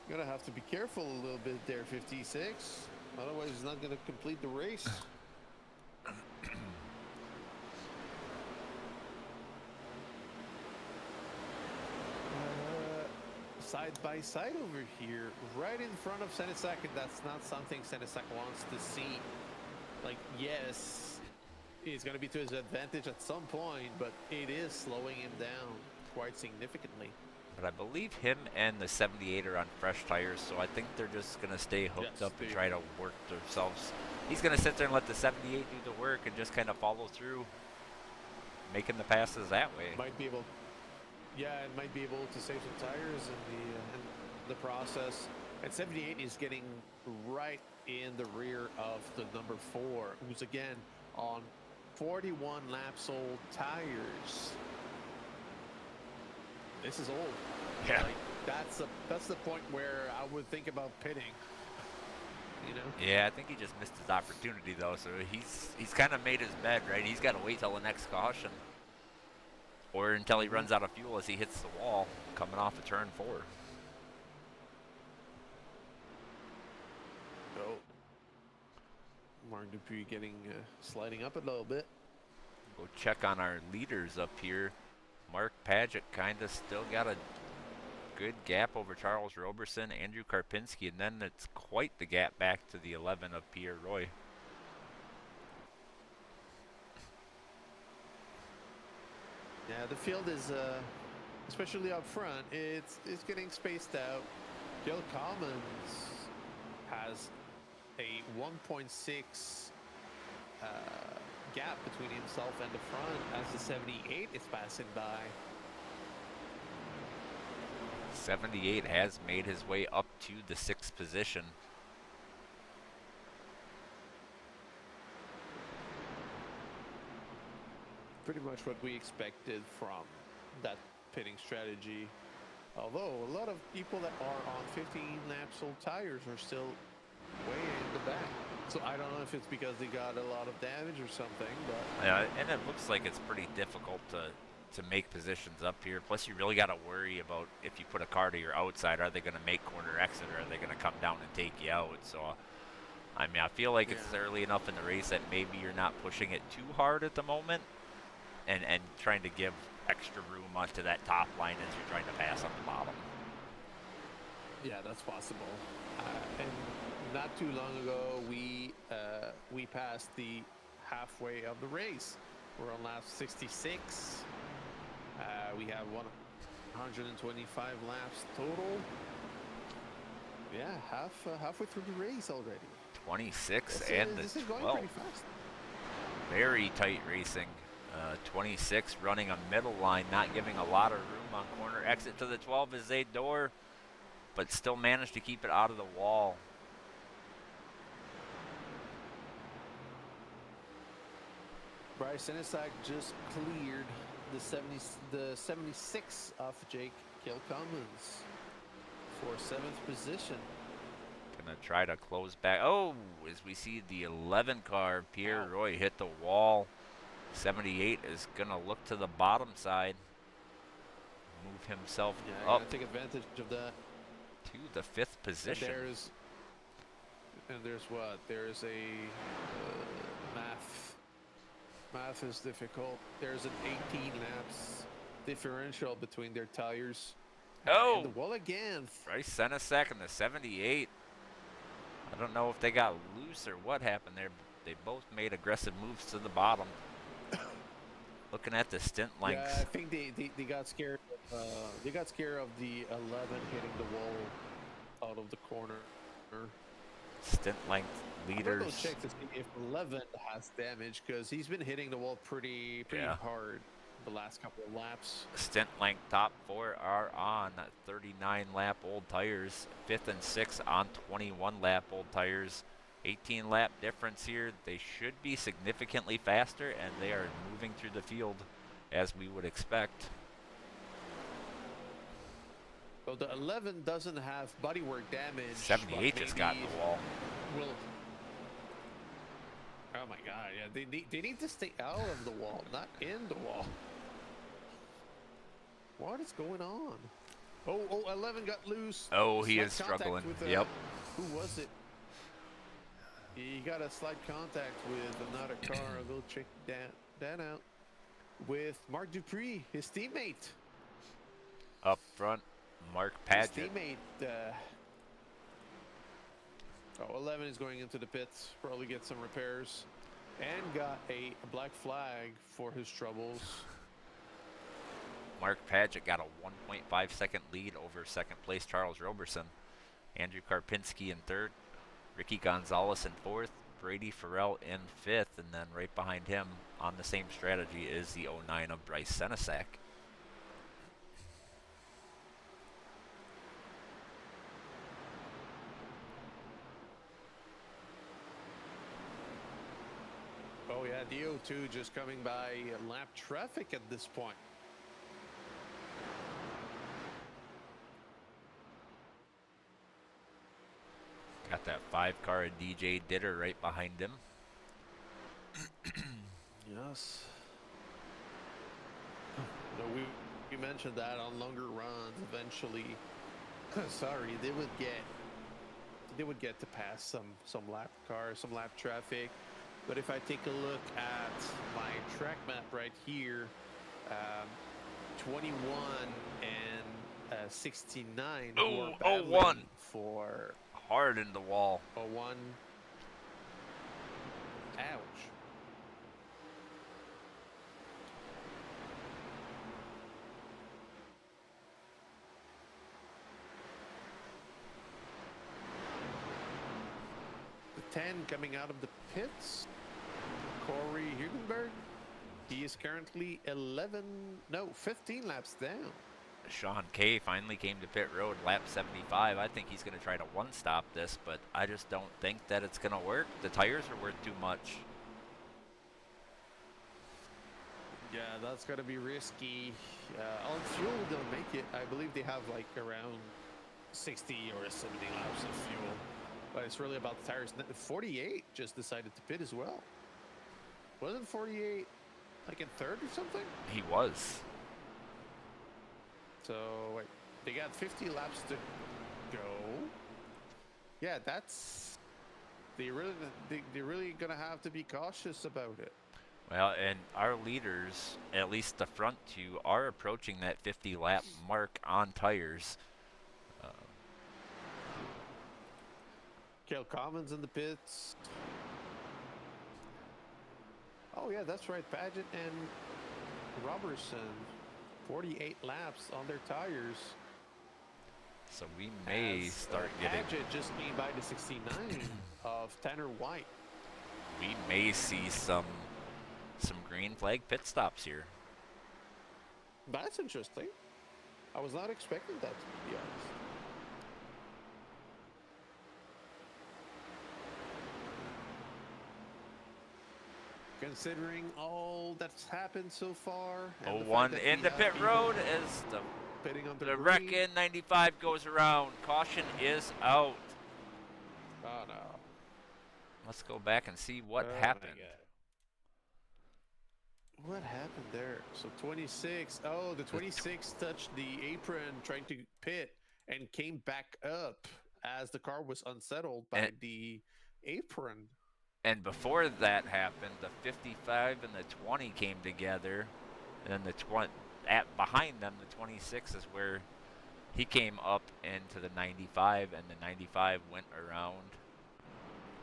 Gonna have to be careful a little bit there, 56. Otherwise, he's not gonna complete the race. Side by side over here, right in front of Senesac, and that's not something Senesac wants to see. Like, yes, it's going to be to his advantage at some point, but it is slowing him down quite significantly. But I believe him and the 78 are on fresh tires, so I think they're just going to stay hooked up and try to work themselves. He's going to sit there and let the 78 do the work and just kind of follow through, making the passes that way. Might be able. Yeah, and might be able to save some tires in the process. And 78 is getting right in the rear of the number 4, who's again on 41 laps old tires. This is old. Yeah. Like, that's the point where I would think about pitting. You know? Yeah, I think he just missed his opportunity though. So he's kind of made his bed, right? He's got to wait till the next caution, or until he runs out of fuel as he hits the wall coming off of turn 4. So, Mark Dupree getting sliding up a little bit. Go check on our leaders up here. Mark Padgett kind of still got a good gap over Charles Roberson, Andrew Karpinski, and then it's quite the gap back to the 11 of Pierre Roy. Yeah, the field is, especially up front, it's getting spaced out. Gil Commons has a 1.6 gap between himself and the front as the 78 is passing by. 78 has made his way up to the 6th position. Pretty much what we expected from that pitting strategy. Although a lot of people that are on 15 laps old tires are still way in the back. So I don't know if it's because they got a lot of damage or something, but Yeah, and it looks like it's pretty difficult to make positions up here. Plus, you really got to worry about if you put a car to your outside, are they going to make corner exit or are they going to come down and take you out? So, I mean, I feel like it's early enough in the race that maybe you're not pushing it too hard at the moment and trying to give extra room onto that top line as you're trying to pass on the bottom. yeah, that's possible. And not too long ago, we passed the halfway of the race. We're on lap 66. We have 125 laps total. Yeah, halfway through the race already. 26 This and is the going 12. pretty fast. Very tight racing. 26 running a middle line, not giving a lot of room on corner exit to the 12 as they door, but still managed to keep it out of the wall. Bryce Senesac just cleared the 76 off Jake Kilcommons for 7th position. Gonna try to close back. Oh, as we see the 11 car, Pierre Roy hit the wall. 78 is gonna look to the bottom side, move himself up Take advantage of that. to the 5th position. And there's what? There's a math is difficult. There's an 18 laps differential between their tires. Oh, And the wall again. Bryce Senesac and the 78. I don't know if they got loose or what happened there. They both made aggressive moves to the bottom. Looking at the stint lengths. Yeah, I think they got scared. They got scared of the 11 hitting the wall out of the corner. Stint length I'm leaders. gonna go check to see if 11 has damage because he's been hitting the wall pretty hard the last couple of laps. Stint length top 4 are on 39 lap old tires. 5th and 6th on 21 lap old tires. 18 lap difference here. They should be significantly faster, and they are moving through the field as we would expect. So the 11 doesn't have bodywork damage. 78 but just got in the wall. Will. Oh my God! Yeah, they need to stay out of the wall, not in the wall. What is going on? Oh, 11 got loose. Oh, he Slight is contact struggling. with, Yep. Who was it? He got a slight contact with another car. We'll check that out. With Mark Dupree, his teammate. Up front, Mark His Padgett. teammate. 11 is going into the pits, probably get some repairs, and got a black flag for his troubles. Mark Padgett got a 1.5 second lead over second place Charles Roberson. Andrew Karpinski in 3rd. Ricky Gonzalez in 4th. Brady Farrell in 5th. And then right behind him on the same strategy is the 09 of Bryce Senesac. Oh yeah, DO2 just coming by lap traffic at this point. that 5 car of DJ Ditter right behind him. Yes. No, we mentioned that on longer runs, eventually, sorry, they would get to pass some lap cars, some lap traffic. But if I take a look at my track map right here, 21 and 69 who Ooh, are battling 01. for Hard in the wall. 01. Ouch. The 10 coming out of the pits, Corey Hugenberg. He is currently 15 laps down. Sean K finally came to pit road, lap 75. I think he's going to try to one-stop this, but I just don't think that it's going to work. The tires are worth too much. Yeah, that's going to be risky. On fuel, they'll make it. I believe they have like around 60 or 70 laps of fuel. But it's really about the tires. 48 just decided to pit as well. Wasn't 48 like in third or something? He was. So wait, they got 50 laps to go. Yeah, that's they're really gonna have to be cautious about it. Well, and our leaders, at least the front two, are approaching that 50 lap mark on tires. Cale Commons in the pits. Oh yeah, that's right. Paget and Robertson, 48 laps on their tires. So we may start getting... Paget just made by the 69 of Tanner White. We may see some green flag pit stops here. That's interesting. I was not expecting that, to be honest. Considering all that's happened so far. 01 into pit road as the wreck-in 95 goes around. Caution is out. Oh no. Let's go back and see what happened. What happened there? So 26. Oh, the 26 touched the apron trying to pit and came back up as the car was unsettled by the apron. And before that happened, the 55 and the 20 came together, and then the behind them, the 26 is where he came up into the 95, and the 95 went around.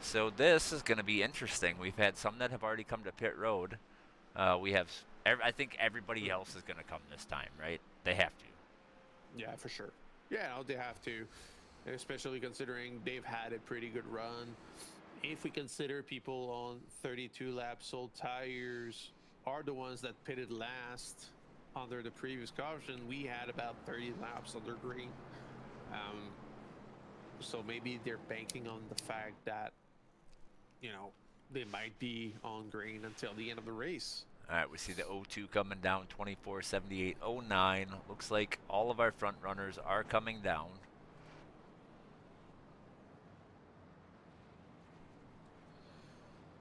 So this is going to be interesting. We've had some that have already come to pit road. We have, I think everybody else is going to come this time, right? They have to. Yeah, for sure. Yeah, no, they have to, especially considering they've had a pretty good run. If we consider people on 32 laps old tires are the ones that pitted last under the previous caution, we had about 30 laps under green. So maybe they're banking on the fact that, you know, they might be on green until the end of the race. All right, we see the 02 coming down, 24.78.09. Looks like all of our front runners are coming down.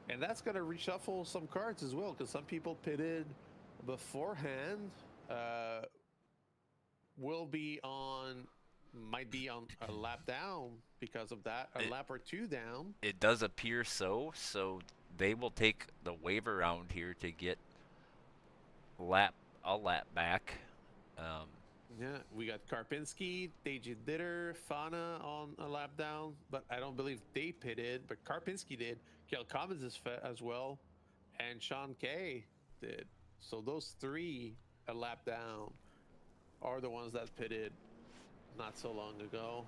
And that's going to reshuffle some cards as well, because some people pitted beforehand might be on a lap down because of that, a lap or two down. It does appear so they will take the wave around here to get a lap back. Yeah, we got Karpinski, Deji Ditter, Fana on a lap down, but I don't believe they pitted, but Karpinski did. Cale Commons is as well, and Sean K did. So those three a lap down are the ones that pitted not so long ago.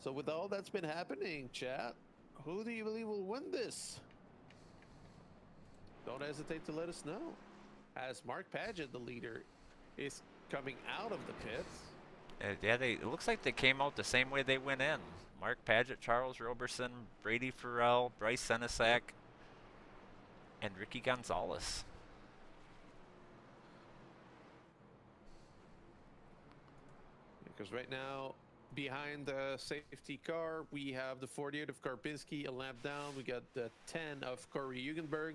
So with all that's been happening, chat, who do you believe will win this? Don't hesitate to let us know. As Mark Paget, the leader, is coming out of the pits. Yeah, it looks like they came out the same way they went in. Mark Paget, Charles Roberson, Brady Farrell, Bryce Senesac, and Ricky Gonzalez. Because right now, behind the safety car, we have the 48 of Karpinski, a lap down. We got the 10 of Corey Hugenberg,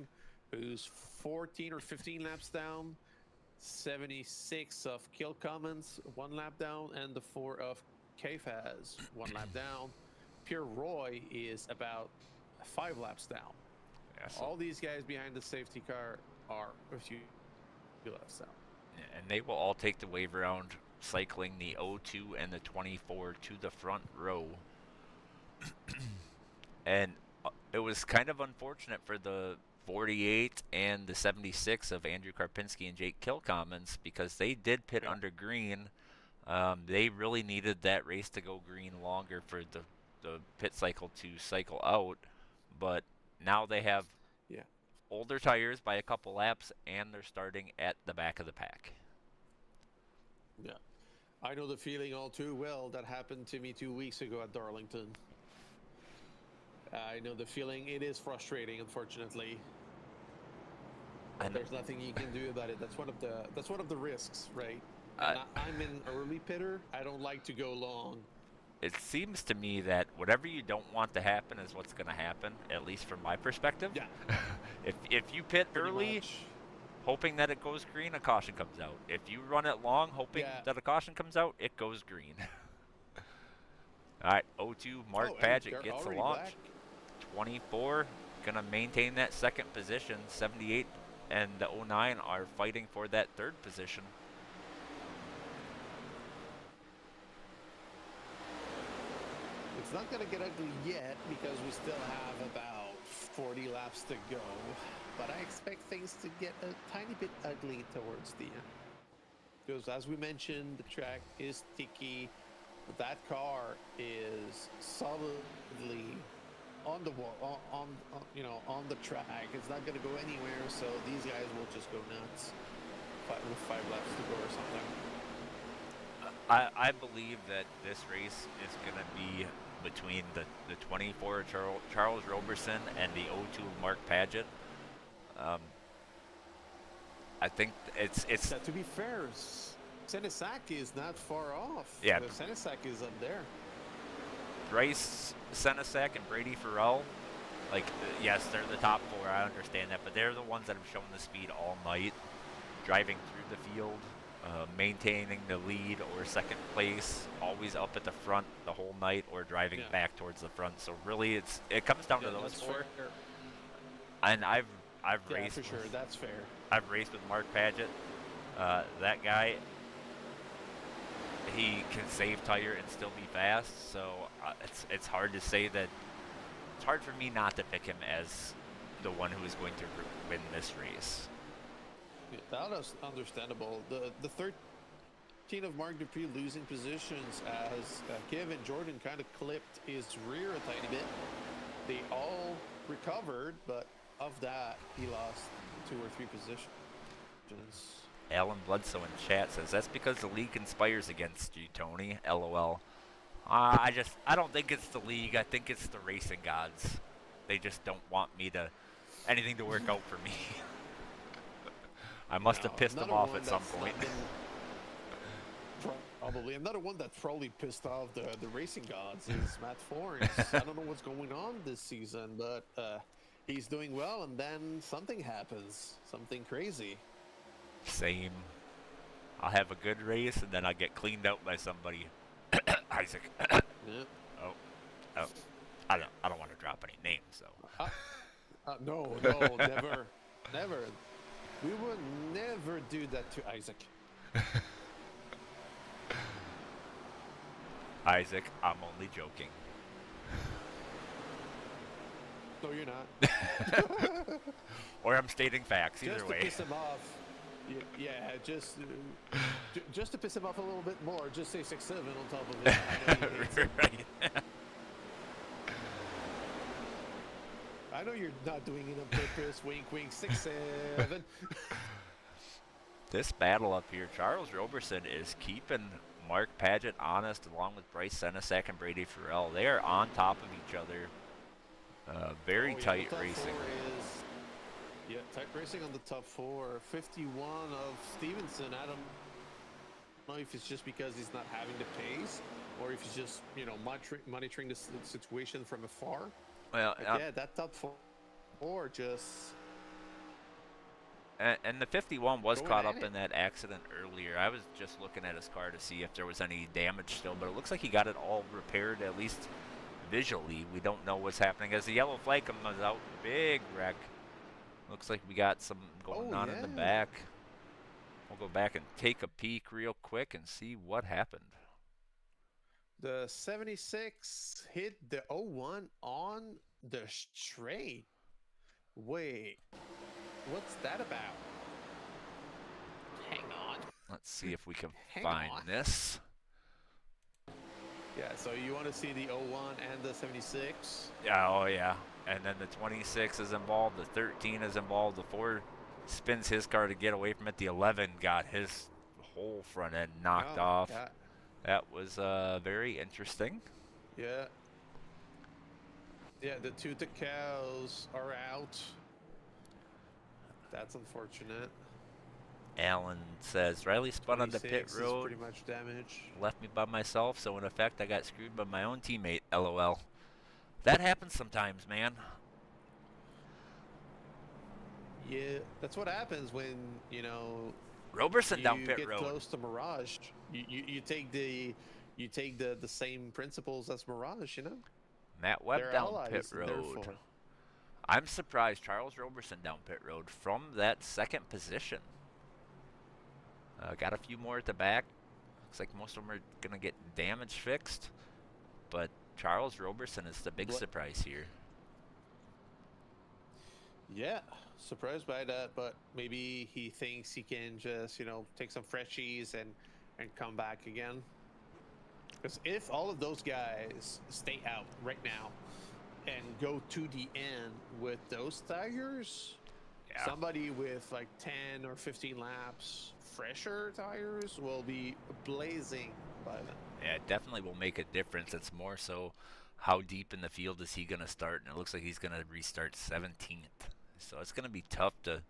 who's 14 or 15 laps down. 76 of Kill Commons, 1 lap down, and the 4 of Kfaz, 1 lap down. Pierre Roy is about 5 laps down. Yeah, so All these guys behind the safety car are a few laps down. and they will all take the wave around, cycling the 02 and the 24 to the front row. And it was kind of unfortunate for the 48 and the 76 of Andrew Karpinski and Jake Kilcommons, because they did pit under green. They really needed that race to go green longer for the pit cycle to cycle out. But now they have older tires by a couple laps, and they're starting at the back of the pack. Yeah. I know the feeling all too well. That happened to me 2 weeks ago at Darlington. I know the feeling. It is frustrating, unfortunately. But there's nothing you can do about it. That's one of the risks, right? I'm an early pitter. I don't like to go long. It seems to me that whatever you don't want to happen is what's going to happen, at least from my perspective. Yeah. If you pit Pretty early, much. hoping that it goes green, a caution comes out. If you run it long, hoping that a caution comes out, it goes green. All right, 02, Mark Padgett gets the launch. Back. 24 going to maintain that second position. 78 and the 09 are fighting for that third position. It's not going to get ugly yet because we still have about 40 laps to go. But I expect things to get a tiny bit ugly towards the end. Because as we mentioned, the track is sticky. That car is solidly on the wall, on the track. It's not going to go anywhere, so these guys will just go nuts with 5 laps to go or something. I believe that this race is going to be between the 24 Charles Roberson and the 02 Mark Padgett. I think it's to be fair, Senesaki is not far off. Yeah, Senesaki is up there. Bryce Senesac and Brady Farrell, like, yes, they're the top 4. I understand that, but they're the ones that have shown the speed all night, driving through the field, maintaining the lead or second place, always up at the front the whole night, or driving back towards the front. So really, it comes down to those 4. Fair. And I've raced for sure. That's fair. I've raced with Mark Padgett. That guy, he can save tire and still be fast. So it's hard to say that. It's hard for me not to pick him as the one who is going to win this race. Yeah, that is understandable. The 13 of Mark Dupree losing positions as Kevin Jordan kind of clipped his rear a tiny bit. They all recovered, but of that, he lost 2 or 3 positions. Alan Bledsoe in chat says, that's because the league conspires against you, Tony. LOL. I don't think it's the league. I think it's the racing gods. They just don't want anything to work out for me. I must have pissed them off at some point. Probably. Another one that's probably pissed off the racing gods is Matt Forens. I don't know what's going on this season, but he's doing well, and then something happens. Something crazy. Same. I'll have a good race, and then I'll get cleaned out by somebody. Isaac. Yeah. Oh. I don't want to drop any names, so. No, never. We would never do that to Isaac. Isaac, I'm only joking. No, you're not. Or I'm stating facts, either way. Just to piss him off. Yeah, just to piss him off a little bit more, just say 6-7 on top of it. I know he hates it. Right. I know you're not doing it on purpose. Wink, wink, 6-7. This battle up here, Charles Roberson is keeping Mark Padgett honest, along with Bryce Senesac and Brady Farrell. They are on top of each other. Very tight racing. Tight racing on the top 4. 51 of Stevenson, Adam know if it's just because he's not having the pace, or if he's just, you know, monitoring the situation from afar. Well, Yeah, that top four just. and the 51 was Going caught at up it. in that accident earlier. I was just looking at his car to see if there was any damage still, but it looks like he got it all repaired, at least visually. We don't know what's happening. As the yellow flag comes out, big wreck. Looks like we got some going on in the back. We'll go back and take a peek real quick and see what happened. The 76 hit the 01 on the straight. Wait, what's that about? Hang on. Let's see if we can Hang find on. this. Yeah, so you want to see the 01 and the 76? Yeah, oh yeah. And then the 26 is involved, the 13 is involved, the 4 spins his car to get away from it, the 11 got his whole front end knocked off. Yeah. That was very interesting. Yeah. Yeah, the 2 decals are out. That's unfortunate. Alan says, Riley spun on the pit 26 is road, pretty much damage. left me by myself, so in effect I got screwed by my own teammate, LOL. That happens sometimes, man. Yeah, that's what happens when, you know, Roberson down you pit get road. close to Mirage. You take the same principles as Mirage, you know? Matt Webb They're down allies, pit and road. therefore- I'm surprised Charles Roberson down pit road from that second position. Got a few more at the back. Looks like most of them are going to get damage fixed. But Charles Roberson is the big surprise here. Yeah, surprised by that, but maybe he thinks he can just, you know, take some freshies and come back again. Because if all of those guys stay out right now and go to the end with those tires, Yeah. somebody with like 10 or 15 laps fresher tires will be blazing by then. Yeah, it definitely will make a difference. It's more so how deep in the field is he going to start, and it looks like he's going to restart 17th. So it's going to be tough to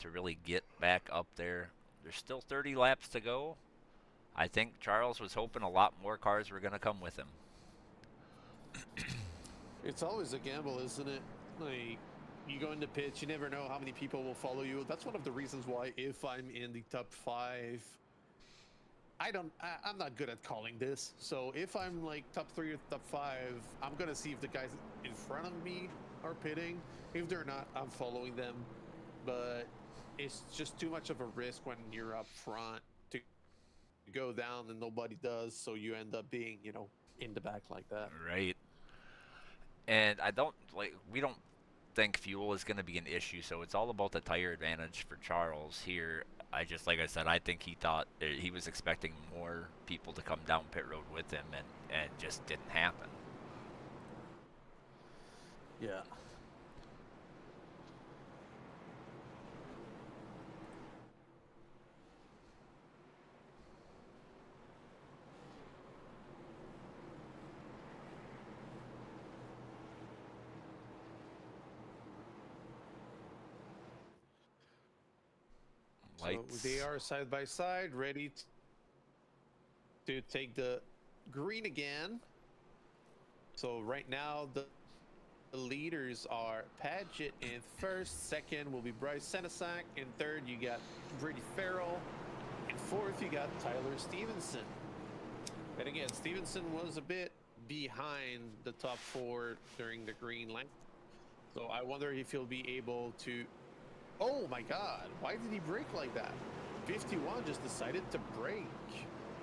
really get back up there. There's still 30 laps to go. I think Charles was hoping a lot more cars were going to come with him. It's always a gamble, isn't it? Like, you go into pits, you never know how many people will follow you. That's one of the reasons why if I'm in the top 5, I'm not good at calling this. So if I'm like top 3 or top 5, I'm gonna see if the guys in front of me are pitting. If they're not, I'm following them. But it's just too much of a risk when you're up front to go down and nobody does. So you end up being, you know, in the back like that. Right. And we don't think fuel is going to be an issue, so it's all about the tire advantage for Charles here. Like I said, I think he thought he was expecting more people to come down pit road with him, and just didn't happen. Yeah. Lights. So they are side by side, ready to take the green again. So right now the leaders are Padgett in first, second will be Bryce Senesac, in third you got Brady Farrell, in fourth you got Tyler Stevenson. And again, Stevenson was a bit behind the top 4 during the green line. So I wonder if he'll be able to. Oh my God, why did he brake like that? 51 just decided to brake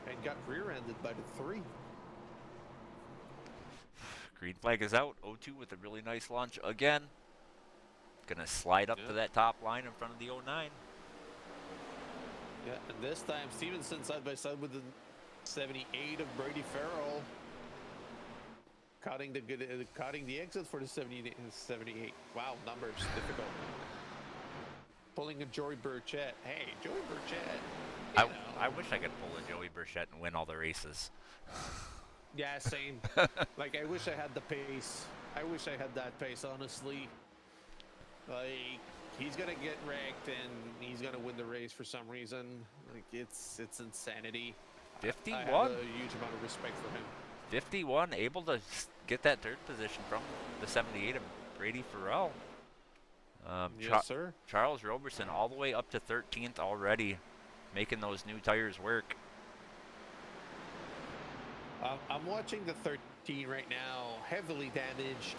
and got rear-ended by the 3. Green flag is out. 0-2 with a really nice launch again. Gonna slide up to that top line in front of the 09. Yeah, and this time Stevenson side by side with the 78 of Brady Farrell. Cutting the exit for the 78. Wow, numbers difficult. Pulling a Joey Burchett. Hey, Joey Burchett. I wish I could pull a Joey Burchett and win all the races. Yeah, same. Like, I wish I had the pace. I wish I had that pace, honestly. Like, he's gonna get wrecked and he's gonna win the race for some reason. Like, it's insanity. I have 51. a huge amount of respect for him. 51, able to get that third position from the 78 of Brady Farrell. Yes, sir. Charles Roberson all the way up to 13th already, making those new tires work. I'm watching the 13 right now, heavily damaged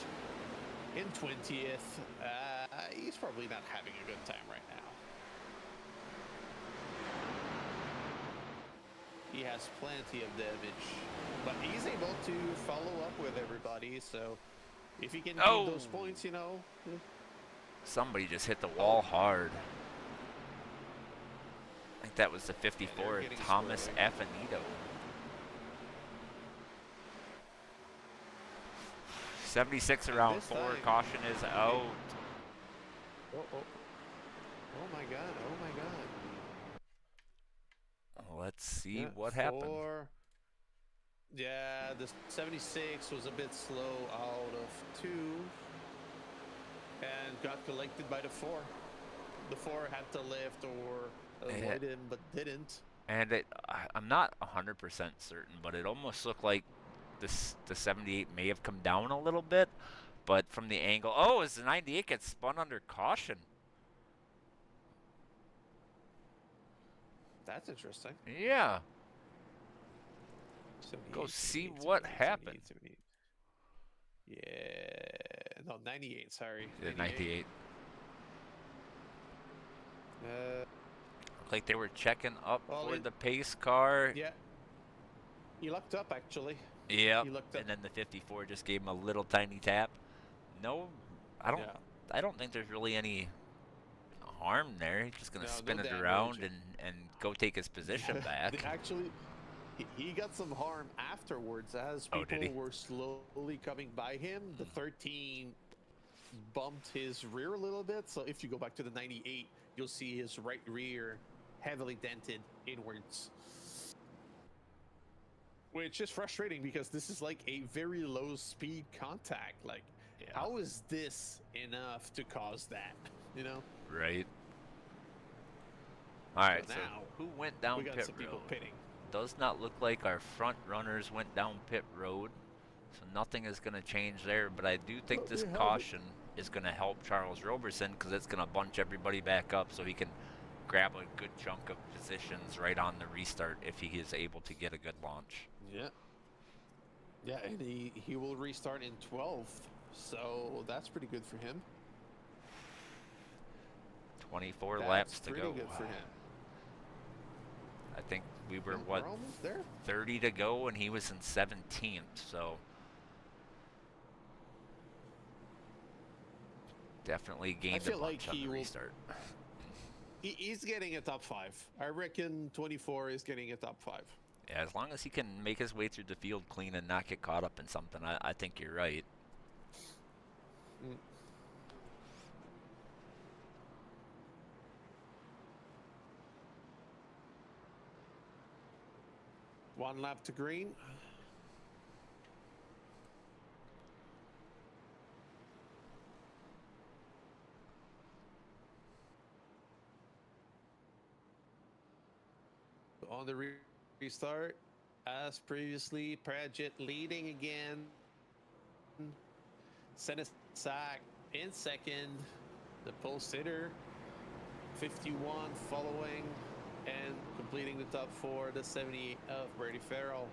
in 20th. He's probably not having a good time right now. He has plenty of damage, but he's able to follow up with everybody. So if he can get those points, you know. Somebody just hit the wall hard. I think that was the 54, Thomas Affinito. 76 around 4, caution is out. Oh my god, oh my god. Let's see what happened. Yeah, the 76 was a bit slow out of 2 and got collected by the 4. The 4 had to lift or avoid him, but didn't. And I'm not 100% certain, but it almost looked like the 78 may have come down a little bit, but from the angle, as the 98 gets spun under caution. That's interesting. Yeah. Go see what happened. 78. Yeah, no, 98. Sorry. The 98. Like they were checking up for the pace car. Yeah. He looked up actually. Yeah. And then the 54 just gave him a little tiny tap. No, I don't think there's really any harm there. He's just gonna spin it around and go take his position back. Actually, he got some harm afterwards as people were slowly coming by him. The 13 bumped his rear a little bit. So if you go back to the 98, you'll see his right rear heavily dented inwards. Which is frustrating because this is like a very low speed contact. Like, how is this enough to cause that? You know? Right. All right. So now who went down pit some road? people pitting. Does not look like our front runners went down pit road, so nothing is going to change there. But I do think this caution is going to help Charles Roberson because it's going to bunch everybody back up so he can grab a good chunk of positions right on the restart if he is able to get a good launch. Yeah. Yeah, and he will restart in 12th, so that's pretty good for him. 24 laps to go. Pretty good for him. I think we were, we're almost there. 30 to go, and he was in 17th, so definitely gained a bunch on the restart. He's getting a top 5. I reckon 24 is getting a top 5. Yeah, as long as he can make his way through the field clean and not get caught up in something, I think you're right. One lap to green. On the restart, as previously, Pradgett leading again. Senesac in second. The pole sitter, 51 following and completing the top 4, the 78 of Brady Farrell.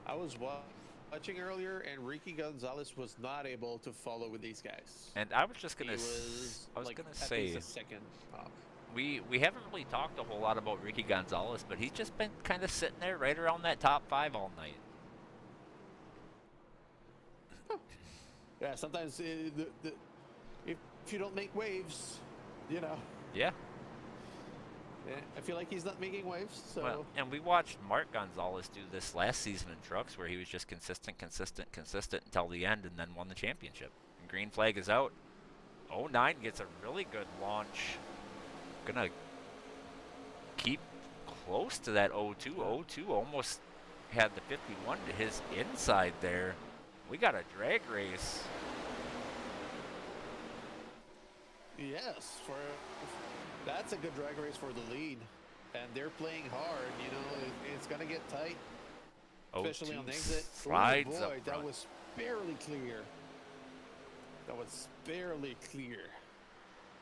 I was watching earlier, and Ricky Gonzalez was not able to follow with these guys. And I was just gonna, say, a second off. We haven't really talked a whole lot about Ricky Gonzalez, but he's just been kind of sitting there right around that top 5 all night. Yeah, sometimes if you don't make waves, you know. Yeah. Yeah, I feel like he's not making waves. So. Well, and we watched Mark Gonzalez do this last season in trucks, where he was just consistent until the end, and then won the championship. And green flag is out. 09 gets a really good launch. Gonna keep close to that 02. 02 almost had the 51 to his inside there. We got a drag race. Yes, that's a good drag race for the lead. and they're playing hard. You know, it's gonna get tight, especially on O2 exit. slides Oh boy, up that front. was barely clear. That was barely clear.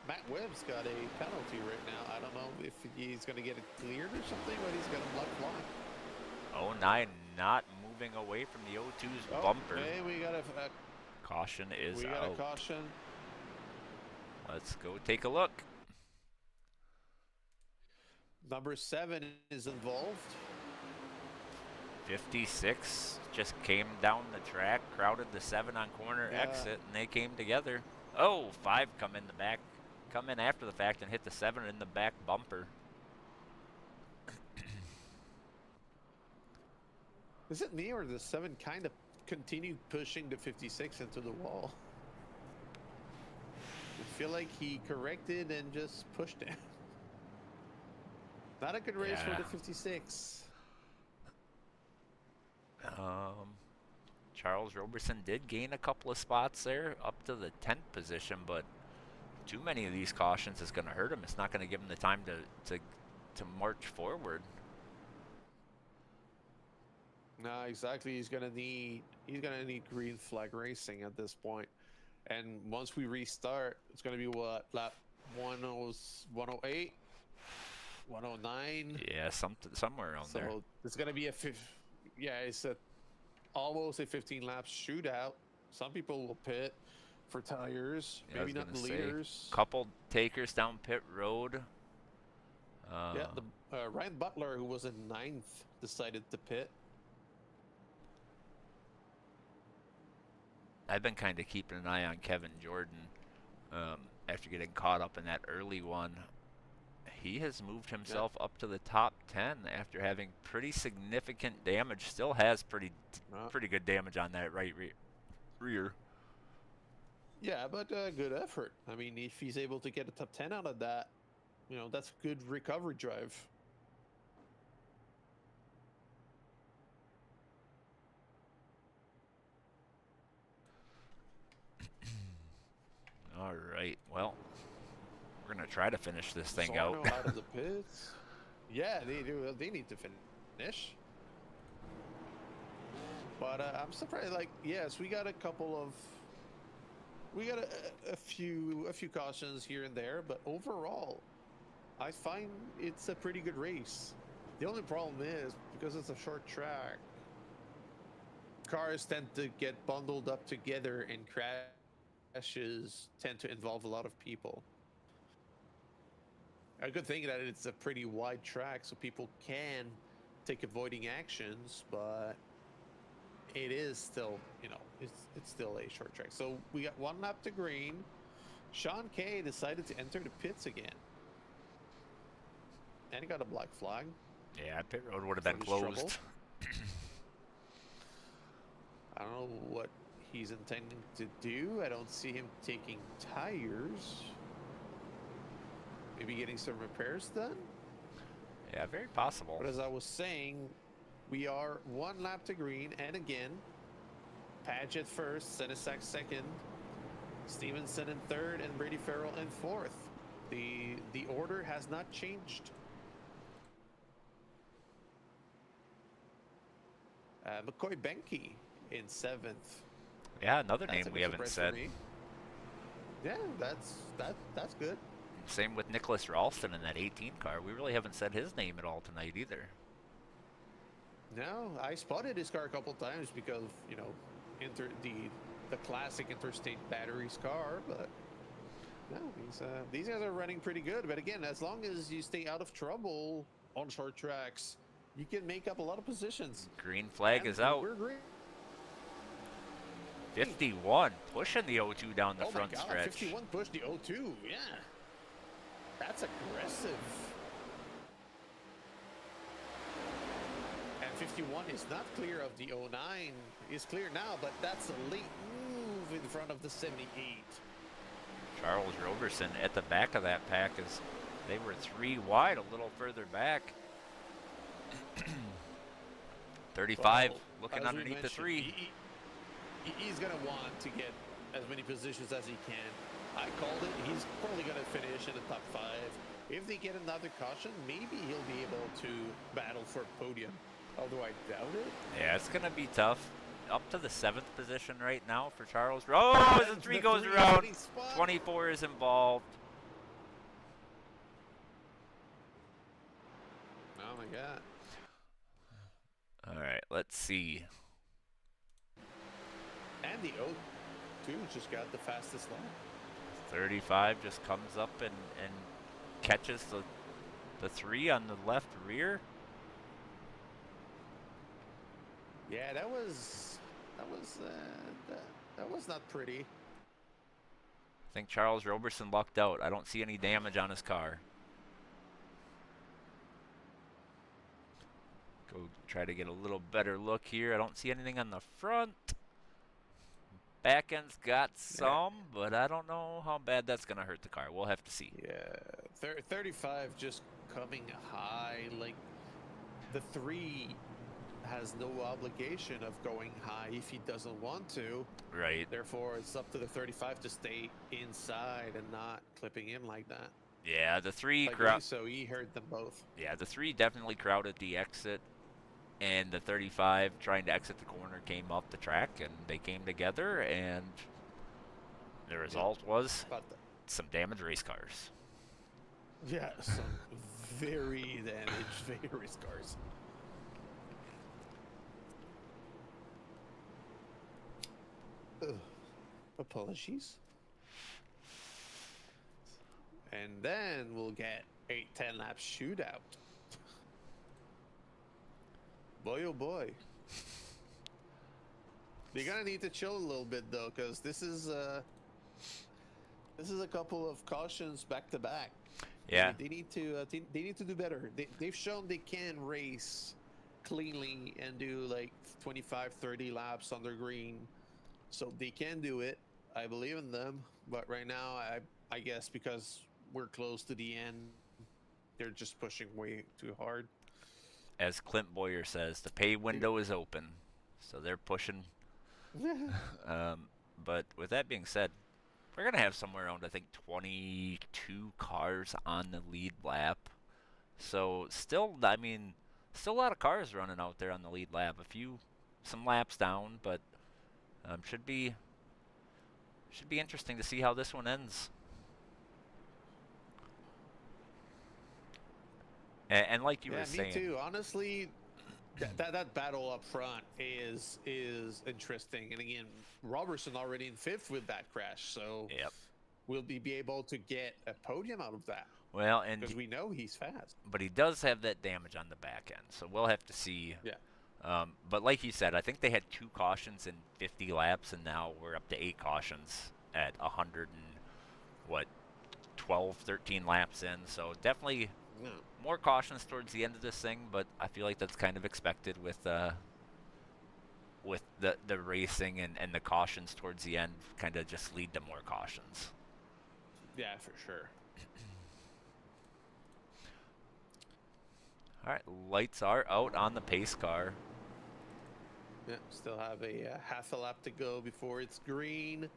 Matt Webb's got a penalty right now. I don't know if he's gonna get it cleared or something, but he's got a block flag. 09 not moving away from the O2's bumper. Hey, we got a Caution is we got out. a caution. Let's go take a look. Number 7 is involved. 56 just came down the track, crowded the 7 on corner exit, and they came together. Oh, 5 come in after the fact and hit the 7 in the back bumper. Is it me or the 7 kind of continued pushing the 56 into the wall? I feel like he corrected and just pushed it. Not a good race for the 56. Charles Roberson did gain a couple of spots there up to the 10th position, but too many of these cautions is going to hurt him. It's not going to give him the time to march forward. No, exactly. He's gonna need green flag racing at this point. And once we restart, it's gonna be what, lap 108, 109. Yeah, somewhere around there. So it's gonna be it's almost a 15 lap shootout. Some people will pit for tires, Yeah, maybe not the leaders. Couple takers down pit road. Ryan Butler, who was in 9th, decided to pit. I've been kind of keeping an eye on Kevin Jordan after getting caught up in that early one. He has moved himself up to the top 10 after having pretty significant damage. Still has pretty good damage on that right rear. Yeah, but good effort. I mean, if he's able to get a top 10 out of that, you know, that's good recovery drive. All right, well, we're going to try to finish this thing out. Out of the pits. Yeah, they do. They need to finish. But I'm surprised. Like, yes, we got a few cautions here and there, but overall, I find it's a pretty good race. The only problem is because it's a short track, cars tend to get bundled up together and crashes tend to involve a lot of people. A good thing that it's a pretty wide track, so people can take avoiding actions, but it is still, you know, it's still a short track. So we got 1 lap to green. Sean Kay decided to enter the pits again, and he got a black flag. Yeah, pit road would have been closed. I don't know what he's intending to do. I don't see him taking tires. Maybe getting some repairs done. Yeah, very possible. But as I was saying, we are 1 lap to green, and again, Paget first, Senesac second, Stevenson in third, and Brady Farrell in fourth. The order has not changed. McCoy Benke in 7th. Yeah, another That's name we haven't said. Yeah, that's good. Same with Nicholas Ralston in that 18 car. We really haven't said his name at all tonight either. No, I spotted his car a couple times because, you know, the classic interstate batteries car, but no, these guys are running pretty good. But again, as long as you stay out of trouble on short tracks, you can make up a lot of positions. Green flag is out. We're green. 51 pushing the O2 down the front my God, stretch. 51 pushed the O2, yeah. That's aggressive. And 51 is not clear of the 09. Is clear now, but that's a late move in front of the 78. Charles Roberson at the back of that pack as they were 3 wide a little further back. 35 Well, looking as we underneath the 3. He's going to want to get as many positions as he can. I called it. He's probably going to finish in the top 5. if they get another caution, maybe he'll be able to battle for a podium. Although I doubt it. Yeah, it's going to be tough. Up to the 7th position right now for Charles. Oh, as the 3 goes around, 24 is involved. Oh my god. All right, let's see. And the O2 just got the fastest lap. 35 just comes up and catches the 3 on the left rear. Yeah, that was not pretty. I think Charles Roberson lucked out. I don't see any damage on his car. Go try to get a little better look here. I don't see anything on the front. Back end's got some, but I don't know how bad that's going to hurt the car. We'll have to see. Yeah, 35 just coming high. Like, the 3 has no obligation of going high if he doesn't want to. Right. Therefore, it's up to the 35 to stay inside and not clipping him like that. Yeah, the 3 so he hurt them both. Yeah, the 3 definitely crowded the exit, and the 35 trying to exit the corner came off the track, and they came together, and the result was some damaged race cars. Yeah, some very damaged race cars. Apologies. And then we'll get a 10-lap shootout. Boy, oh boy. They're gonna need to chill a little bit though, because this is a couple of cautions back to back. Yeah. They need to do better. They've shown they can race cleanly and do like 25, 30 laps on their green. So they can do it. I believe in them. But right now, I guess because we're close to the end, they're just pushing way too hard. As Clint Boyer says, the pay window is open. So they're pushing. But with that being said, we're going to have somewhere around, I think, 22 cars on the lead lap. So still, I mean, still a lot of cars running out there on the lead lap. Some laps down, but should be interesting to see how this one ends. And like you were saying, me too. Honestly, that battle up front is interesting. And again, Robertson already in 5th with that crash, so we'll be able to get a podium out of that. Well, and because we know he's fast, but he does have that damage on the back end, so we'll have to see. Yeah. But like you said, I think they had 2 cautions in 50 laps, and now we're up to 8 cautions at 12, 13 laps in. So definitely more cautions towards the end of this thing, but I feel like that's kind of expected with the racing and the cautions towards the end kind of just lead to more cautions. Yeah, for sure. All right, lights are out on the pace car. Yeah, still have a half a lap to go before it's green.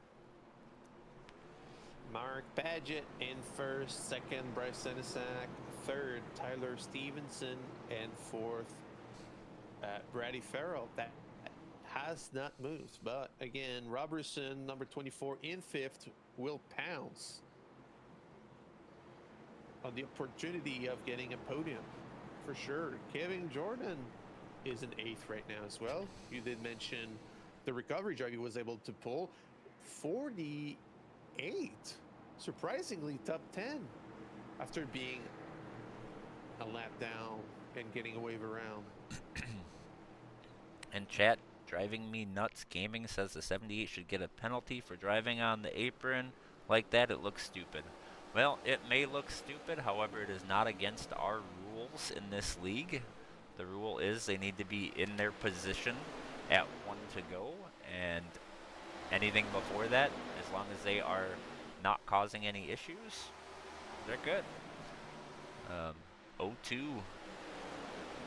Mark Badgett in 1st, 2nd Bryce Senesac, 3rd Tyler Stevenson, and 4th Brady Farrell. That has not moved, but again, Robertson, number 24, in 5th, will pounce on the opportunity of getting a podium for sure. Kevin Jordan is in 8th right now as well. You did mention the recovery drive he was able to pull 48, surprisingly top 10 after being a lap down and getting a wave around. And chat, Driving Me Nuts Gaming says the 78 should get a penalty for driving on the apron like that. It looks stupid. Well, it may look stupid, however, it is not against our rules in this league. The rule is they need to be in their position at 1 to go, and anything before that, as long as they are not causing any issues, they're good. 02.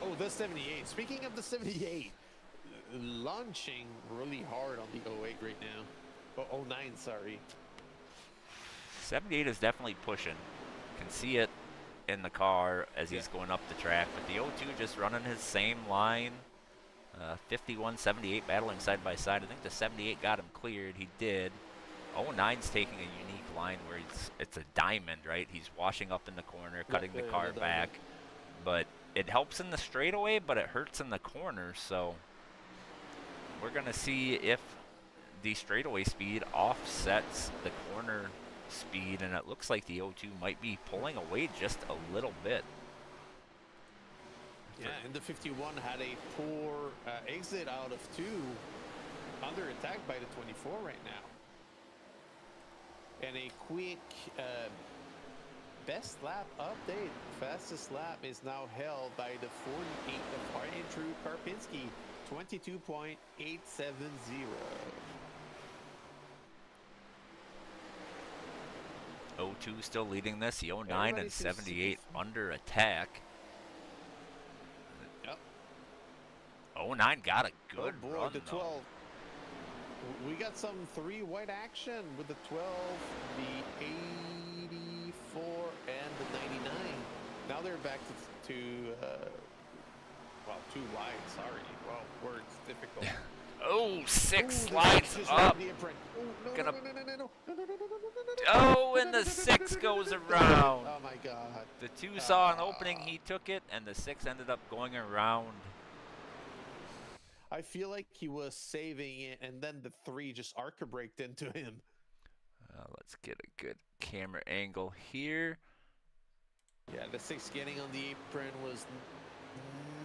Oh, the 78. Speaking of the 78, launching really hard on the 08 right now. Oh, 09, sorry. 78 is definitely pushing. Can see it in the car as he's going up the track. But the 02 just running his same line. 51-78 battling side by side. I think the 78 got him cleared. He did. 09's taking a unique line where it's a diamond, right? He's washing up in the corner, cutting the car back. But it helps in the straightaway, but it hurts in the corner. So we're going to see if the straightaway speed offsets the corner speed. And it looks like the 02 might be pulling away just a little bit. Yeah, and the 51 had a poor exit out of 2, under attack by the 24 right now. And a quick best lap update. Fastest lap is now held by the 48 of Andrew Karpinski, 22.870. 02 still leading this. The 09 and 78 under attack. Yep. 09 got a good oh boy, run, the 12. though. We got some 3 white action with the 12, the 84, and the 99. Now they're back to well, 2 wide, sorry. Well, words difficult. Oh, 6 Ooh, slides up. Gonna... Oh, and the 6 goes around. Oh my god. The 2 saw an opening, he took it, and the 6 ended up going around. I feel like he was saving it, and then the 3 just ARCA braked into him. Let's get a good camera angle here. Yeah, the 6 getting on the apron was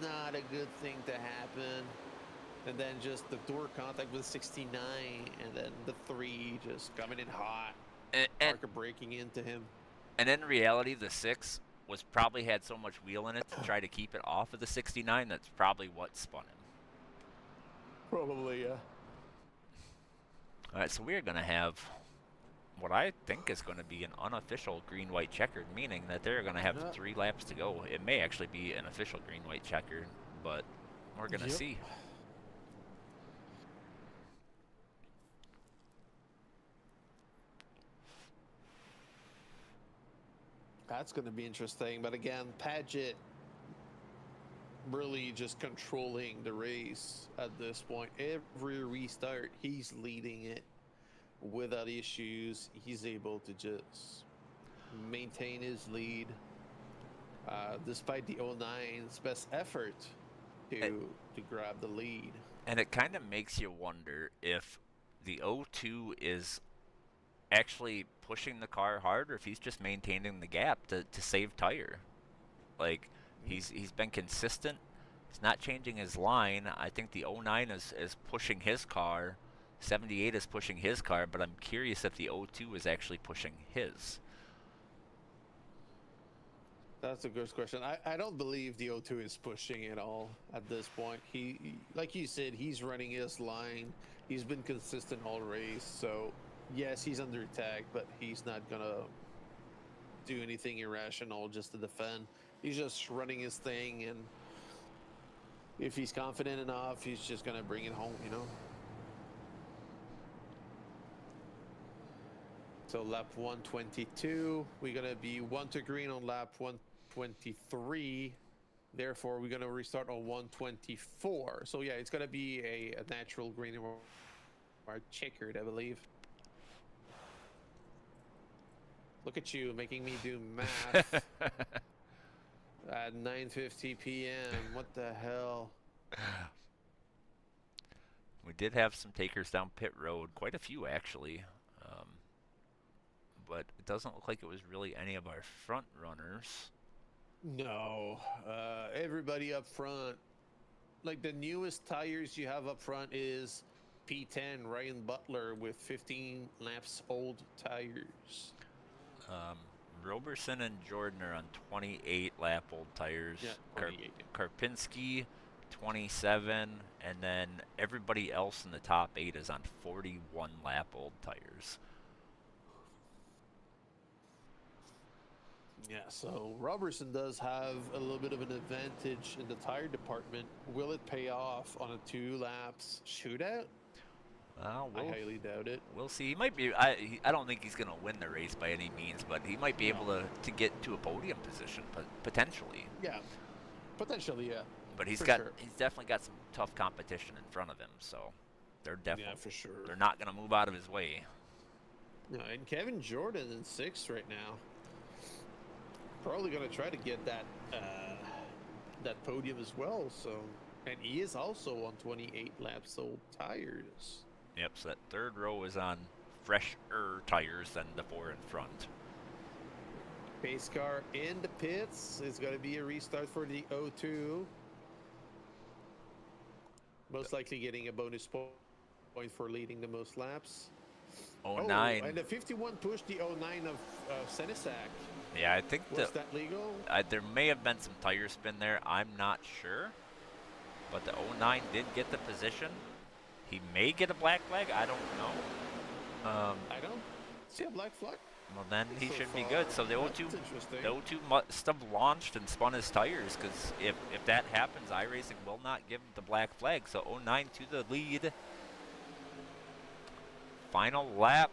not a good thing to happen. And then just the door contact with 69, and then the 3 just coming in hot. And ARCA braking into him. And in reality, the 6 was probably had so much wheel in it to try to keep it off of the 69. That's probably what spun him. Probably, yeah. All right, so we're going to have what I think is going to be an unofficial green-white checkered, meaning that they're going to have 3 laps to go. It may actually be an official green-white checkered, but we're going to see. That's going to be interesting. But again, Padgett really just controlling the race at this point. Every restart, he's leading it without issues. He's able to just maintain his lead despite the 09's best effort to grab the lead. And it kind of makes you wonder if the 02 is actually pushing the car hard, or if he's just maintaining the gap to save tire. Like, he's been consistent. He's not changing his line. I think the 09 is pushing his car. 78 is pushing his car, but I'm curious if the 02 is actually pushing his. That's a good question. I don't believe the 02 is pushing at all at this point. He, like you said, he's running his line. He's been consistent all race. So, yes, he's under attack, but he's not going to do anything irrational just to defend. He's just running his thing, and if he's confident enough, he's just going to bring it home, you know? So lap 122, we're going to be 1 to green on lap 123. Therefore, we're going to restart on 124. So yeah, it's going to be a natural green or checkered, I believe. Look at you making me do math at 9:50 p.m. What the hell? We did have some takers down pit road, quite a few actually. But it doesn't look like it was really any of our front runners. No, everybody up front. Like, the newest tires you have up front is P10 Ryan Butler with 15 laps old tires. Roberson and Jordan are on 28 lap old tires. Yeah, 28. Karpinski 27, and then everybody else in the top 8 is on 41 lap old tires. Yeah, so Robertson does have a little bit of an advantage in the tire department. Will it pay off on a 2 laps shootout? Well, I highly doubt it. we'll see. He might be. I don't think he's going to win the race by any means, but he might be able to get to a podium position, potentially. Yeah, potentially, yeah. But he's sure. definitely got some tough competition in front of him, so they're definitely for sure. they're not going to move out of his way. No, and Kevin Jordan in 6th right now. Probably going to try to get that that podium as well. So, and he is also on 28 laps old tires. Yep. So that third row is on fresher tires than the 4 in front. Pace car in the pits. It's going to be a restart for the O2. Most likely getting a bonus point for leading the most laps. 09. Oh, and the 51 pushed the 09 of Senesac. Yeah, I think Was that legal? There may have been some tire spin there. I'm not sure. But the 09 did get the position. He may get a black flag. I don't know. I don't see a black flag. Well, then he So should be far. good. So the That's O2, interesting. the O2 must have launched and spun his tires, because if that happens, iRacing will not give him the black flag. So 09 to the lead. Final lap.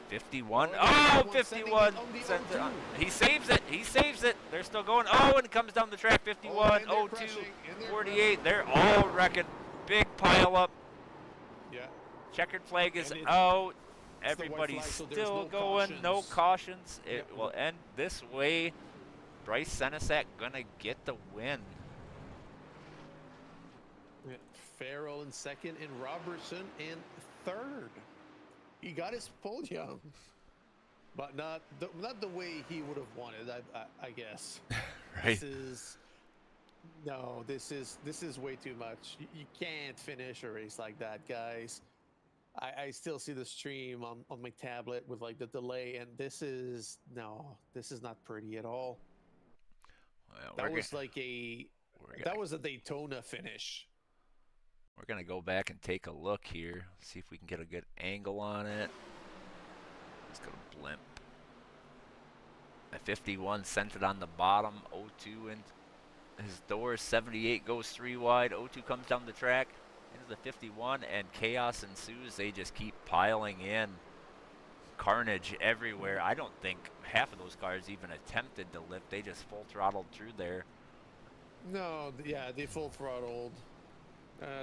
51. Oh, 51. He saves it. He saves it. They're still going. Oh, and it comes down the track. 51, 02, 48. They're all wrecking. Big pile up. Yeah. Checkered flag is And out. it's the white Everybody's flag, so there's still no going. No cautions. It Yeah. will end this way. Bryce Senesac gonna get the win. Yeah. Farrell in 2nd and Robertson in 3rd. He got his podium, but not the way he would have wanted. I guess. Right. This is way too much. You can't finish a race like that, guys. I still see the stream on my tablet with like the delay, and this is not pretty at all. Well, That was a Daytona finish. We're going to go back and take a look here, see if we can get a good angle on it. Let's go to blimp. At 51 sent it on the bottom. 02 in his door. 78 goes 3 wide. 02 comes down the track into the 51, and chaos ensues. They just keep piling in. Carnage everywhere. I don't think half of those cars even attempted to lift. They just full throttled through there. No, yeah, they full throttled.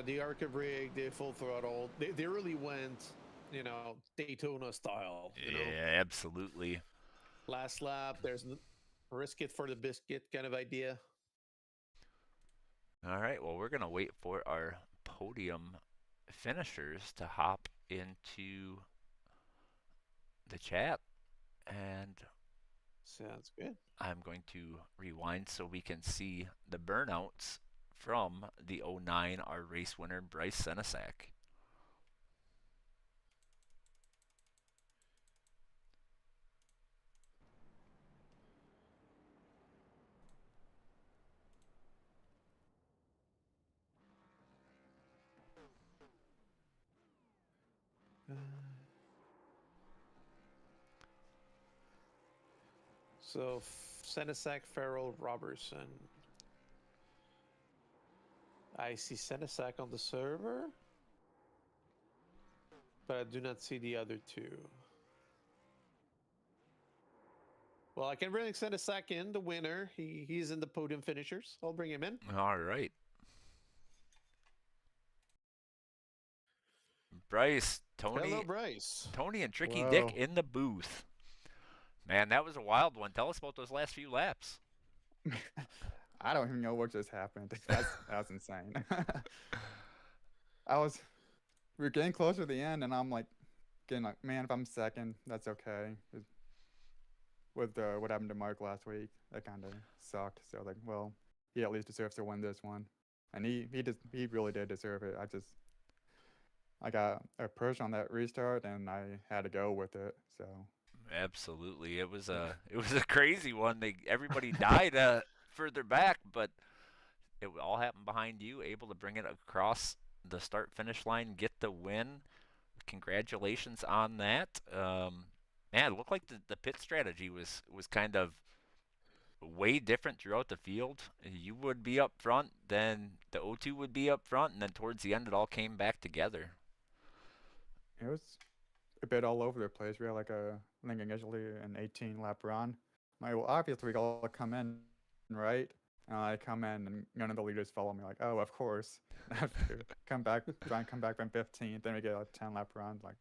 The ARCA rig, they full throttle. They really went, Daytona style. Yeah, absolutely. Last lap, there's risk it for the biscuit kind of idea. All right, well, we're going to wait for our podium finishers to hop into the chat, and sounds good. I'm going to rewind so we can see the burnouts from the 09, our race winner, Bryce Senesac. So, Senesac, Farrell, Robertson. I see Senesac on the server, but I do not see the other two. Well, I can bring Senesac in, the winner. He's in the podium finishers. I'll bring him in. All right. Bryce, Tony. Hello, Bryce. Tony and Tricky Dick in the booth. Man, that was a wild one. Tell us about those last few laps. I don't even know what just happened. That's insane. We were getting closer to the end, and I'm like, man, if I'm second, that's okay. With what happened to Mark last week, that kind of sucked. So like, well, he at least deserves to win this one, and he really did deserve it. I got a push on that restart, and I had to go with it. So absolutely, it was a crazy one. Everybody died further back, but it all happened behind you, able to bring it across the start finish line, get the win. Congratulations on that. Man, it looked like the pit strategy was kind of way different throughout the field. You would be up front, then the O2 would be up front, and then towards the end it all came back together. It was a bit all over the place. We had like I think initially an 18 lap run. Like, well, obviously we all come in, right? And I come in and none of the leaders follow me. Like, oh, of course. I have to come back, try and come back from 15th. Then we get a 10 lap run. Like,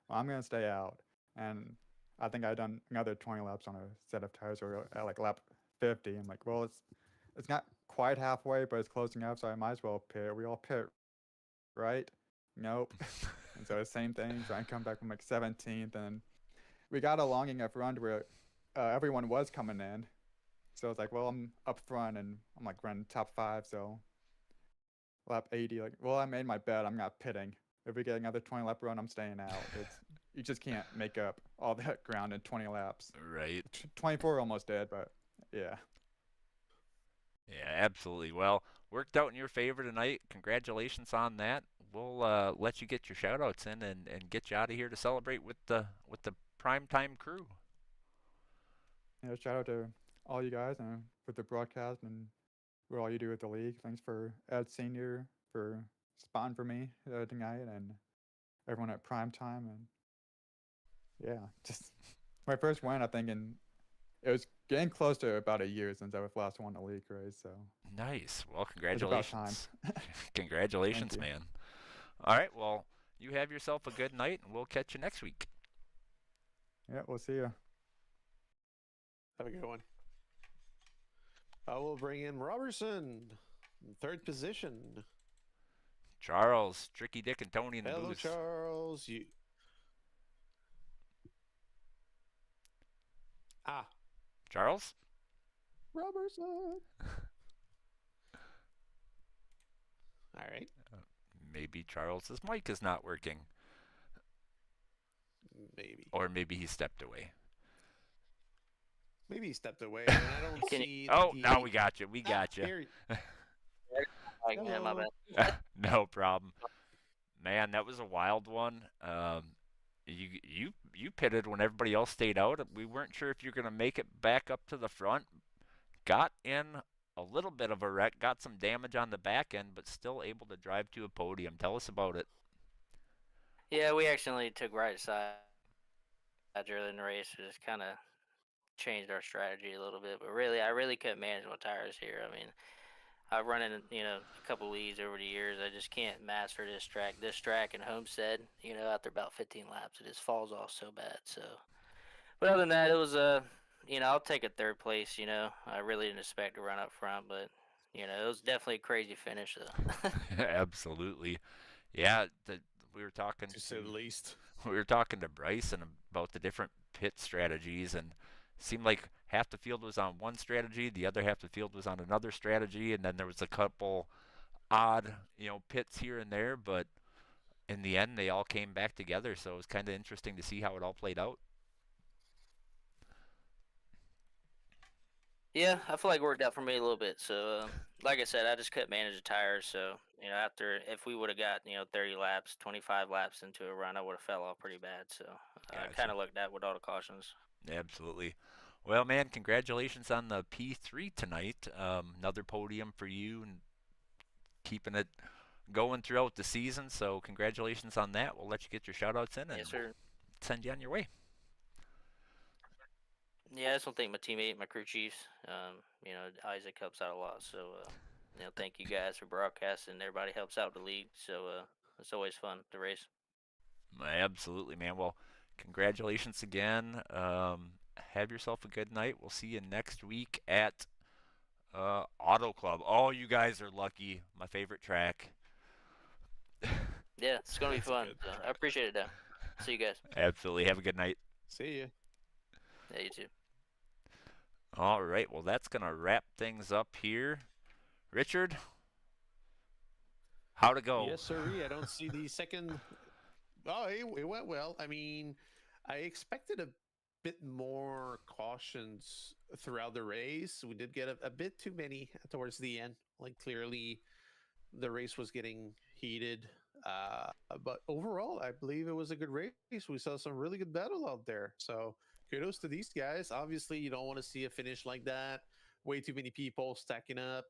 well, I'm going to stay out. And I think I'd done another 20 laps on a set of tires or at like lap 50. I'm like, well, it's not quite halfway, but it's closing up, so I might as well pit. We all pit, right? Nope. And so the same thing. So I come back from like 17th, and we got a long enough run where everyone was coming in. So it's like, well, I'm up front and I'm like running top 5. So lap 80, like, well, I made my bet. I'm not pitting. If we get another 20 lap run, I'm staying out. You just can't make up all that ground in 20 laps. Right. 24 almost did, but yeah. Yeah, absolutely. Well, worked out in your favor tonight. Congratulations on that. We'll let you get your shout-outs in and get you out of here to celebrate with the primetime crew. Yeah, shout out to all you guys and with the broadcast and what all you do with the league. Thanks for Ed Senior for spotting for me tonight and everyone at primetime. And yeah, just my first win, I think, and it was getting close to about a year since I've last won a league race. So nice. Well, it's about time. congratulations. Congratulations, man. All right. Well, you have yourself a good night, and we'll catch you next week. Yeah, we'll see you. Have a good one. I will bring in Robertson, third position. Charles, Tricky Dick, and Tony in the Hello, booth. Charles. Charles? Robertson. All right. Maybe Charles's mic is not working. Maybe. Or maybe he stepped away. Maybe he stepped away. And I don't see. Oh, now we got you. We got you. Here. Yeah, my Hello. bad. No problem. Man, that was a wild one. You pitted when everybody else stayed out. We weren't sure if you were going to make it back up to the front. Got in a little bit of a wreck, got some damage on the back end, but still able to drive to a podium. Tell us about it. Yeah, we accidentally took right side early in the race. We just kind of changed our strategy a little bit. But really, I really couldn't manage my tires here. I mean, I've run in, a couple leagues over the years. I just can't master this track. This track in Homestead, after about 15 laps, it just falls off so bad. So, but other than that, it was I'll take a third place. I really didn't expect to run up front, but it was definitely a crazy finish though. Absolutely. Yeah, we were talking To say the least. We were talking to Bryson about the different pit strategies, and it seemed like half the field was on one strategy, the other half the field was on another strategy, and then there was a couple odd, pits here and there, but in the end they all came back together, so it was kind of interesting to see how it all played out. Yeah, I feel like it worked out for me a little bit. So, like I said, I just couldn't manage the tires. So, if we would have got, 30 laps, 25 laps into a run, I would have fell off pretty bad. So, I Gotcha. kind of looked at with all the cautions. Absolutely. Well, man, congratulations on the P3 tonight. Another podium for you and keeping it going throughout the season. So congratulations on that. We'll let you get your shout-outs in and Yes, sir. send you on your way. Yeah, I just want to thank my teammate, my crew chiefs. Isaac helps out a lot. So, thank you guys for broadcasting. Everybody helps out the league. So, it's always fun to race. Absolutely, man. Well, congratulations again. Have yourself a good night. We'll see you next week at Auto Club. Oh, you guys are lucky. My favorite track. Yeah, it's going to be fun. So I appreciate it, though. See you guys. Absolutely. Have a good night. See you. Yeah, you too. All right. Well, that's going to wrap things up here. Richard, how'd it go? Yes, sir. I don't see the second. Oh, it went well. I mean, I expected a bit more cautions throughout the race. We did get a bit too many towards the end. Like, clearly, the race was getting heated. But overall, I believe it was a good race. We saw some really good battle out there. So, kudos to these guys. Obviously, you don't want to see a finish like that. Way too many people stacking up,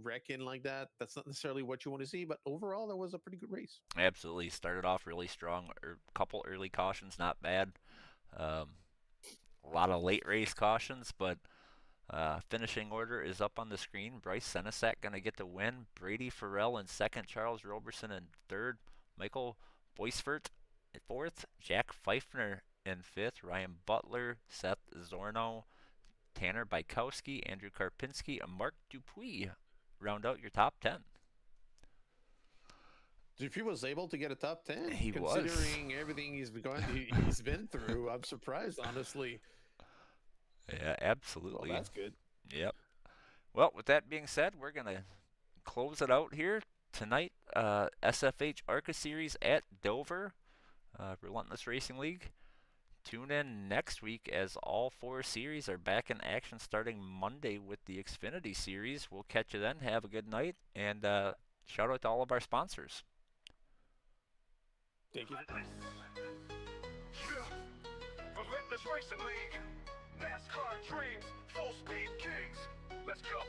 wrecking like that. That's not necessarily what you want to see, but overall, that was a pretty good race. Absolutely. Started off really strong. A couple early cautions, not bad. A lot of late race cautions, but finishing order is up on the screen. Bryce Senesac going to get the win. Brady Farrell in second. Charles Roberson in third. Michael Boisfert in fourth. Jack Pfeiffer in fifth. Ryan Butler, Seth Zorno, Tanner Bykowski, Andrew Karpinski, and Mark Dupuis round out your top 10. Dupuis was able to get a top 10. He was. Considering everything he's been through, I'm surprised, honestly. Yeah, absolutely. Well, that's good. Yep. Well, with that being said, we're going to close it out here tonight. SFH ARCA Series at Dover, Relentless Racing League. Tune in next week as all 4 series are back in action starting Monday with the Xfinity Series. We'll catch you then. Have a good night, and shout out to all of our sponsors. Thank you. Relentless Racing League. NASCAR dreams, full speed kings. Let's go.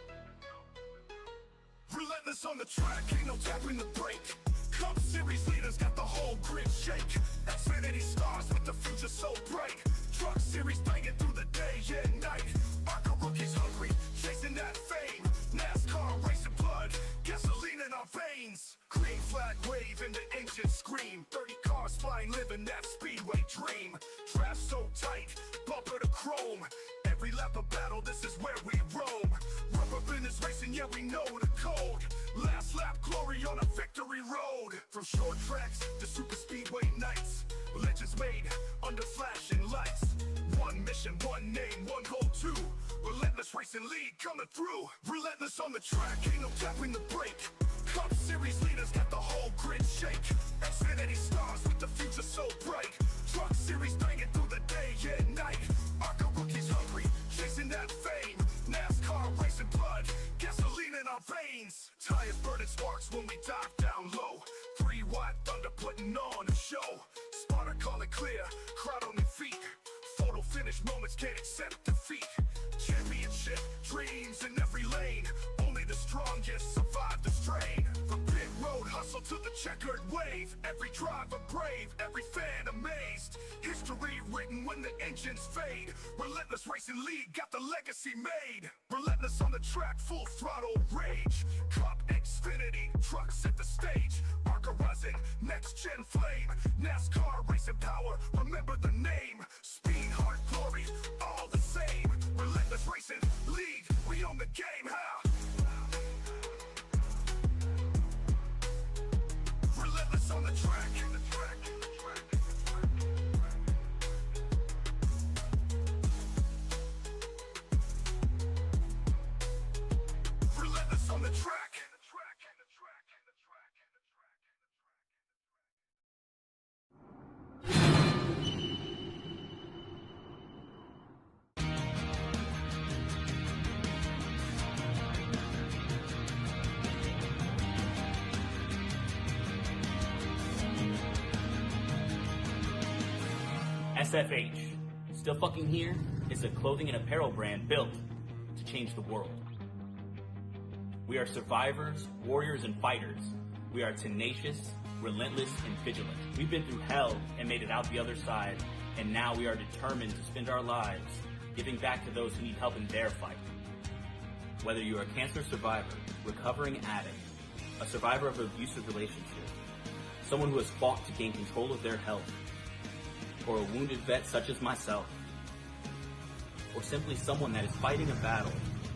Relentless on the track, ain't no tapping the brake. Cup Series leaders got the whole grid shake. Xfinity stars with the future so bright. Truck Series banging through the day and night. ARCA rookies hungry, chasing that fame. NASCAR racing blood, gasoline in our veins. Green flag wave and the engine scream. 30 cars flying, living that speedway dream. Draft so tight, bumper to chrome. Every lap of battle, this is where we roam. Rubber business racing, yeah, we know the code. Last lap glory on a victory road. From short tracks to super speedway nights. Legends made under flashing lights. One mission, one name, one goal too. Relentless Racing League coming through. Relentless on the track, ain't no tapping the brake. Cup Series leaders got the whole grid shake. Xfinity stars with the future so bright. Truck Series banging through the day and night. ARCA rookies hungry, chasing that fame. NASCAR racing blood, gasoline in our veins. Tires burning sparks when we dive down low. 3-watt thunder putting on a show. Spotter calling clear, crowd on their feet. Photo finish moments can't accept defeat. Championship dreams in every lane. Only the strongest survive the strain. From pit road hustle to the checkered wave. Every driver brave, every fan amazed. History written when the engines fade. Relentless Racing League got the legacy made. Relentless on the track, full throttle rage. Cup Xfinity, trucks set the stage. ARCA rising, next gen flame. NASCAR racing power, remember the name. Speed, heart, glory, all the same. Relentless Racing League, we own the game, how? Relentless on the track. Relentless on the track. SFH, still fucking here, is a clothing and apparel brand built to change the world. We are survivors, warriors, and fighters. We are tenacious, relentless, and vigilant. We've been through hell and made it out the other side, and now we are determined to spend our lives giving back to those who need help in their fight. Whether you are a cancer survivor, recovering addict, a survivor of an abusive relationship, someone who has fought to gain control of their health, or a wounded vet such as myself, or simply someone that is fighting a battle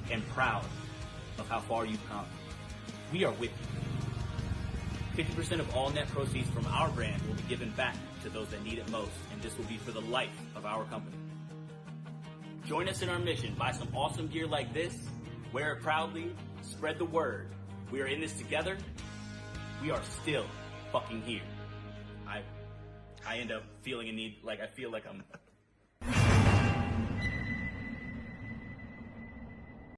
and proud of how far you've come, we are with you. 50% of all net proceeds from our brand will be given back to those that need it most, and this will be for the life of our company. Join us in our mission. Buy some awesome gear like this, wear it proudly, spread the word. We are in this together. We are still fucking here. I end up feeling a need, like I feel like I'm